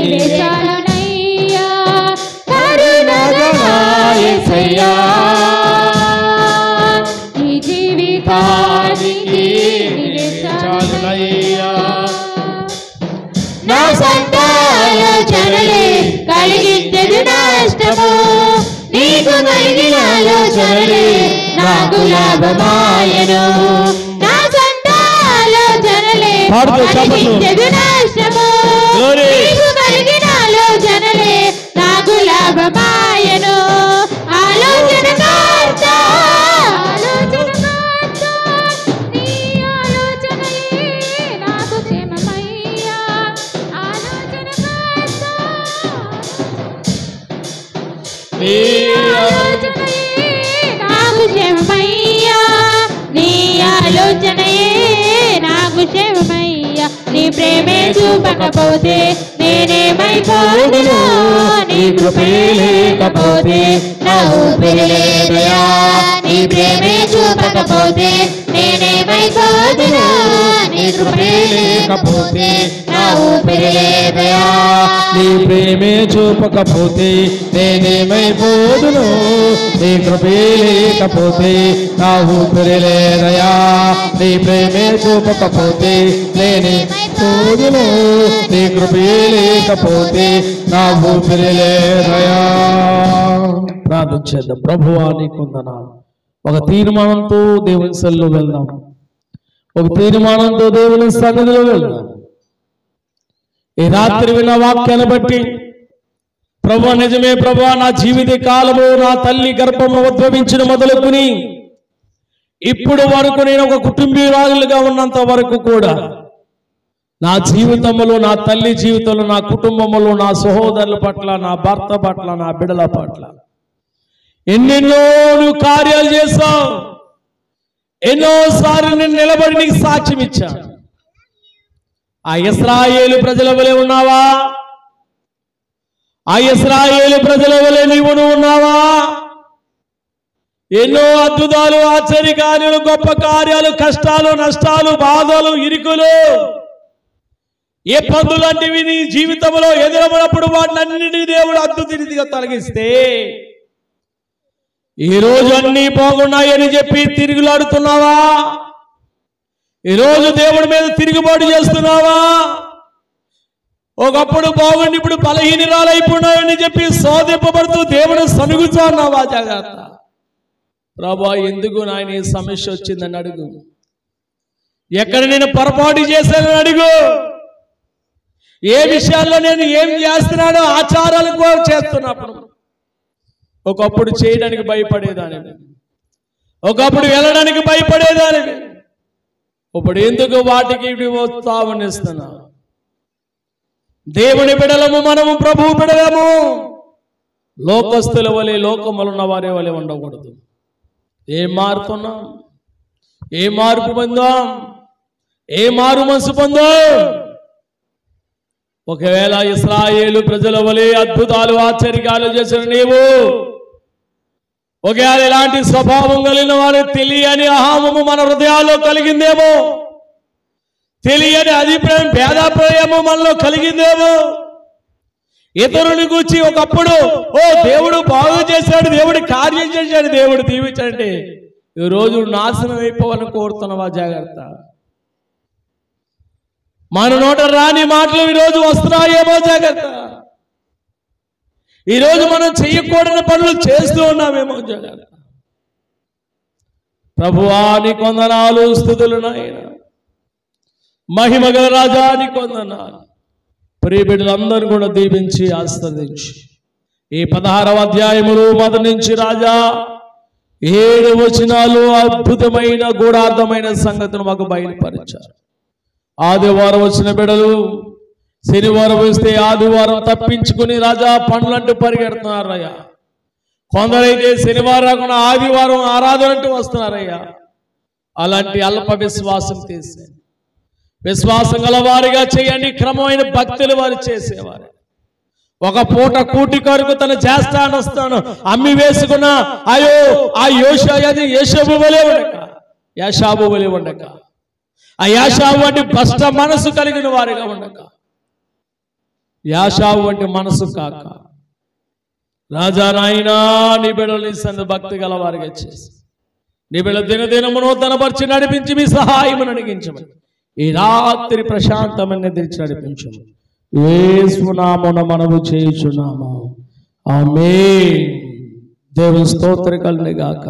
నీవే చాలునయ్యా, కరుణగల యేసయ్యా, ఈ జీవితానికి నీవే చాలునయ్యా. నా సొంత ఆలోచనలే కలిగించెడు నష్టము, నీకు కలిగిన ఆలోచనలే నాకు లాభమాయను. నా సొంత ఆలోచనలే కలిగించెడు నష్టము, నీకు కలిగిన ఆలోచనలే నాకు లాభమాయను. ఆలోచనకర్త, ఆలోచనకర్త, నీ ఆలోచనయే నాకు క్షేమమయ్యా. ఆలోచనకర్త, నీ ఆలోచనయే నాకు క్షేమమయ్యా, నీ ఆలోచనయే నాకు క్షేమమయ్యా. నీ ప్రేమే చూపకపోతే నేనేమైపోదును, నీ కృపే లేకపోతే నా ఊపిరి లేదయా, నీ ప్రేమే చూపకపోతే నేనేమైపోదును, నీ కృపే లేకపోతే నా ఊపిరి లేదయా, నీ ప్రేమే చూపకపోతే నేనేమైపోదును, నీ కృపే లేకపోతే నా ఊపిరి లేదయా, నీ ప్రేమే చూపకపోతే నేనేమైపోదును, నీ కృపే లేకపోతే నా ఊపిరి లేదయా. ప్రార్థన చేద్దాం. ప్రభువా నీకు వందనాలు. ఒక తీర్మానంతో దేవుని సన్నిధిలో వెళ్దాం, ఒక తీర్మానంతో దేవుని సన్నిధిలో వెళ్దాం. ఈ రాత్రి విన్న వాక్యాన్ని బట్టి ప్రభువా నిజమే ప్రభువా, నా జీవిత కాలము నా తల్లి గర్భము ఉద్భవించిన మొదలుకుని ఇప్పుడు వరకు నేను ఒక కుటుంబీరాలుగా ఉన్నంత వరకు కూడా నా జీవితంలో, నా తల్లి జీవితంలో, నా కుటుంబంలో, నా సహోదరుల పట్ల, నా భర్త పట్ల, నా బిడ్డల పట్ల ఎన్నెన్నో నువ్వు కార్యాలు చేశావు. ఎన్నోసార్లు నేను నిలబడి నీకు సాక్ష్యం ఇచ్చాను. ఆ ఇశ్రాయేలు ప్రజల వలె ఉన్నావా? ఆ ఇశ్రాయేలు ప్రజల వలె నీవు ఉన్నావా? ఎన్నో అద్భుతాలు, ఆశ్చర్యకార్యాలు, గొప్ప కార్యాలు, కష్టాలు, నష్టాలు, బాధలు, ఇరుకులు, ఇబ్బందులు లాంటివి నీ జీవితంలో ఎదురమైనప్పుడు వాటినన్నిటినీ దేవుడు అద్భుత తొలగిస్తే ఈరోజు అన్నీ బాగున్నాయని చెప్పి తిరుగులాడుతున్నావా? ఈరోజు దేవుడి మీద తిరుగుబాటు చేస్తున్నావా? ఒకప్పుడు బాగుండి ఇప్పుడు బలహీనరాలైపోయినాయని చెప్పి శోధింపబడుతూ దేవుడు సనుగుతున్నావా? జాగ్రత్త. ప్రభా ఎందుకు నాయన ఈ సమస్య వచ్చిందని అడుగు. ఎక్కడ నేను పొరపాటు చేశానని అడుగు. ఏ విషయాల్లో నేను ఏం చేస్తున్నానో ఆచారాలు కూడా చేస్తున్నప్పుడు ఒకప్పుడు చేయడానికి భయపడేదానివి, ఒకప్పుడు వెళ్ళడానికి భయపడేదానివి. ఇప్పుడు ఎందుకు వాటికి ఉత్సాహనిస్తున్నావు? దేవుని బిడలము మనము, ప్రభువు బిడలము. లోకస్తుల వలె, లోకములు ఉన్న వారి వలె ఉండకూడదు. ఏం మారుతున్నాం? ఏ మార్పు పొందాం? ఏ మారు మనసు పొందాం? ఒకవేళ ఇశ్రాయేలు ప్రజల వలె అద్భుతాలు, ఆశ్చర్యాలు చేసిన నీవు ఒకవేళ ఇలాంటి స్వభావం కలిగిన వారు తెలియని అహమము మన హృదయాల్లో కలిగిందేమో, తెలియని అభిప్రాయం, భేదాభిప్రాయము మనలో కలిగిందేమో. ఇతరుని గురించి ఒకప్పుడు ఓ దేవుడు బాగు చేశాడు, దేవుడు కార్యం చేశాడు, దేవుడు దీవించండి, ఈరోజు నాశనం అయిపోవాలని కోరుతున్నావా? జాగ్రత్త. మన నోట రాని మాటలు ఈరోజు వస్తున్నాయేమో, జాగ్రత్త. ఈరోజు మనం చెయ్యకూడని పనులు చేస్తూ ఉన్నామేమో, జాగ్రత్త. ప్రభువా నీకు వందనాలు, స్తుతులు నాయన. మహిమగల రాజా నీకు వందనాలు. ప్రియ బిడ్డలందరూ కూడా దీవించి ఆశీర్వదించి ఈ 16వ అధ్యాయములు మొదటి నుంచి రాజా 7 వచనాలు అద్భుతమైన గూఢార్థమైన సంగతులు మాకు బయలుపరిచారు. ఆదివారం వచ్చిన బిడ్డలు శనివారం వస్తే ఆదివారం తప్పించుకుని రాజా పనులంటూ పరిగెడుతున్నారయ్యా. కొందరైతే శనివారం రాకుండా ఆదివారం ఆరాధన అంటూ వస్తున్నారయ్యా. అలాంటి అల్ప విశ్వాసం తీసే విశ్వాసం గల వారిగా చేయండి. క్రమమైన భక్తులు వారు చేసేవారు. ఒక పూట కూటి కొరకు తను చేస్తాను వస్తాను అమ్మి వేసుకున్న అయ్యో ఆ యేషాబు వలె ఉండక, యాషాబు వలె ఉండక, ఆ యాషాబు వంటి భ్రష్ట మనసు కలిగిన వారిగా ఉండక, యాషాబు వంటి మనసు కాక, రాజా నాయనా నీ బిడ్డలు సందు భక్తి గల వారిగా చేసి నీ బిడ్డ దినదినమును తనపరిచి నడిపించి మీ సహాయమును అడిగించమని ఈ రాత్రి ప్రశాంతమైన తెరిచి నడిపించము. యేసు నామమున మనము చేయుచున్నాము. ఆమేన్. దేవుని స్తోత్రం కలుగును గాక.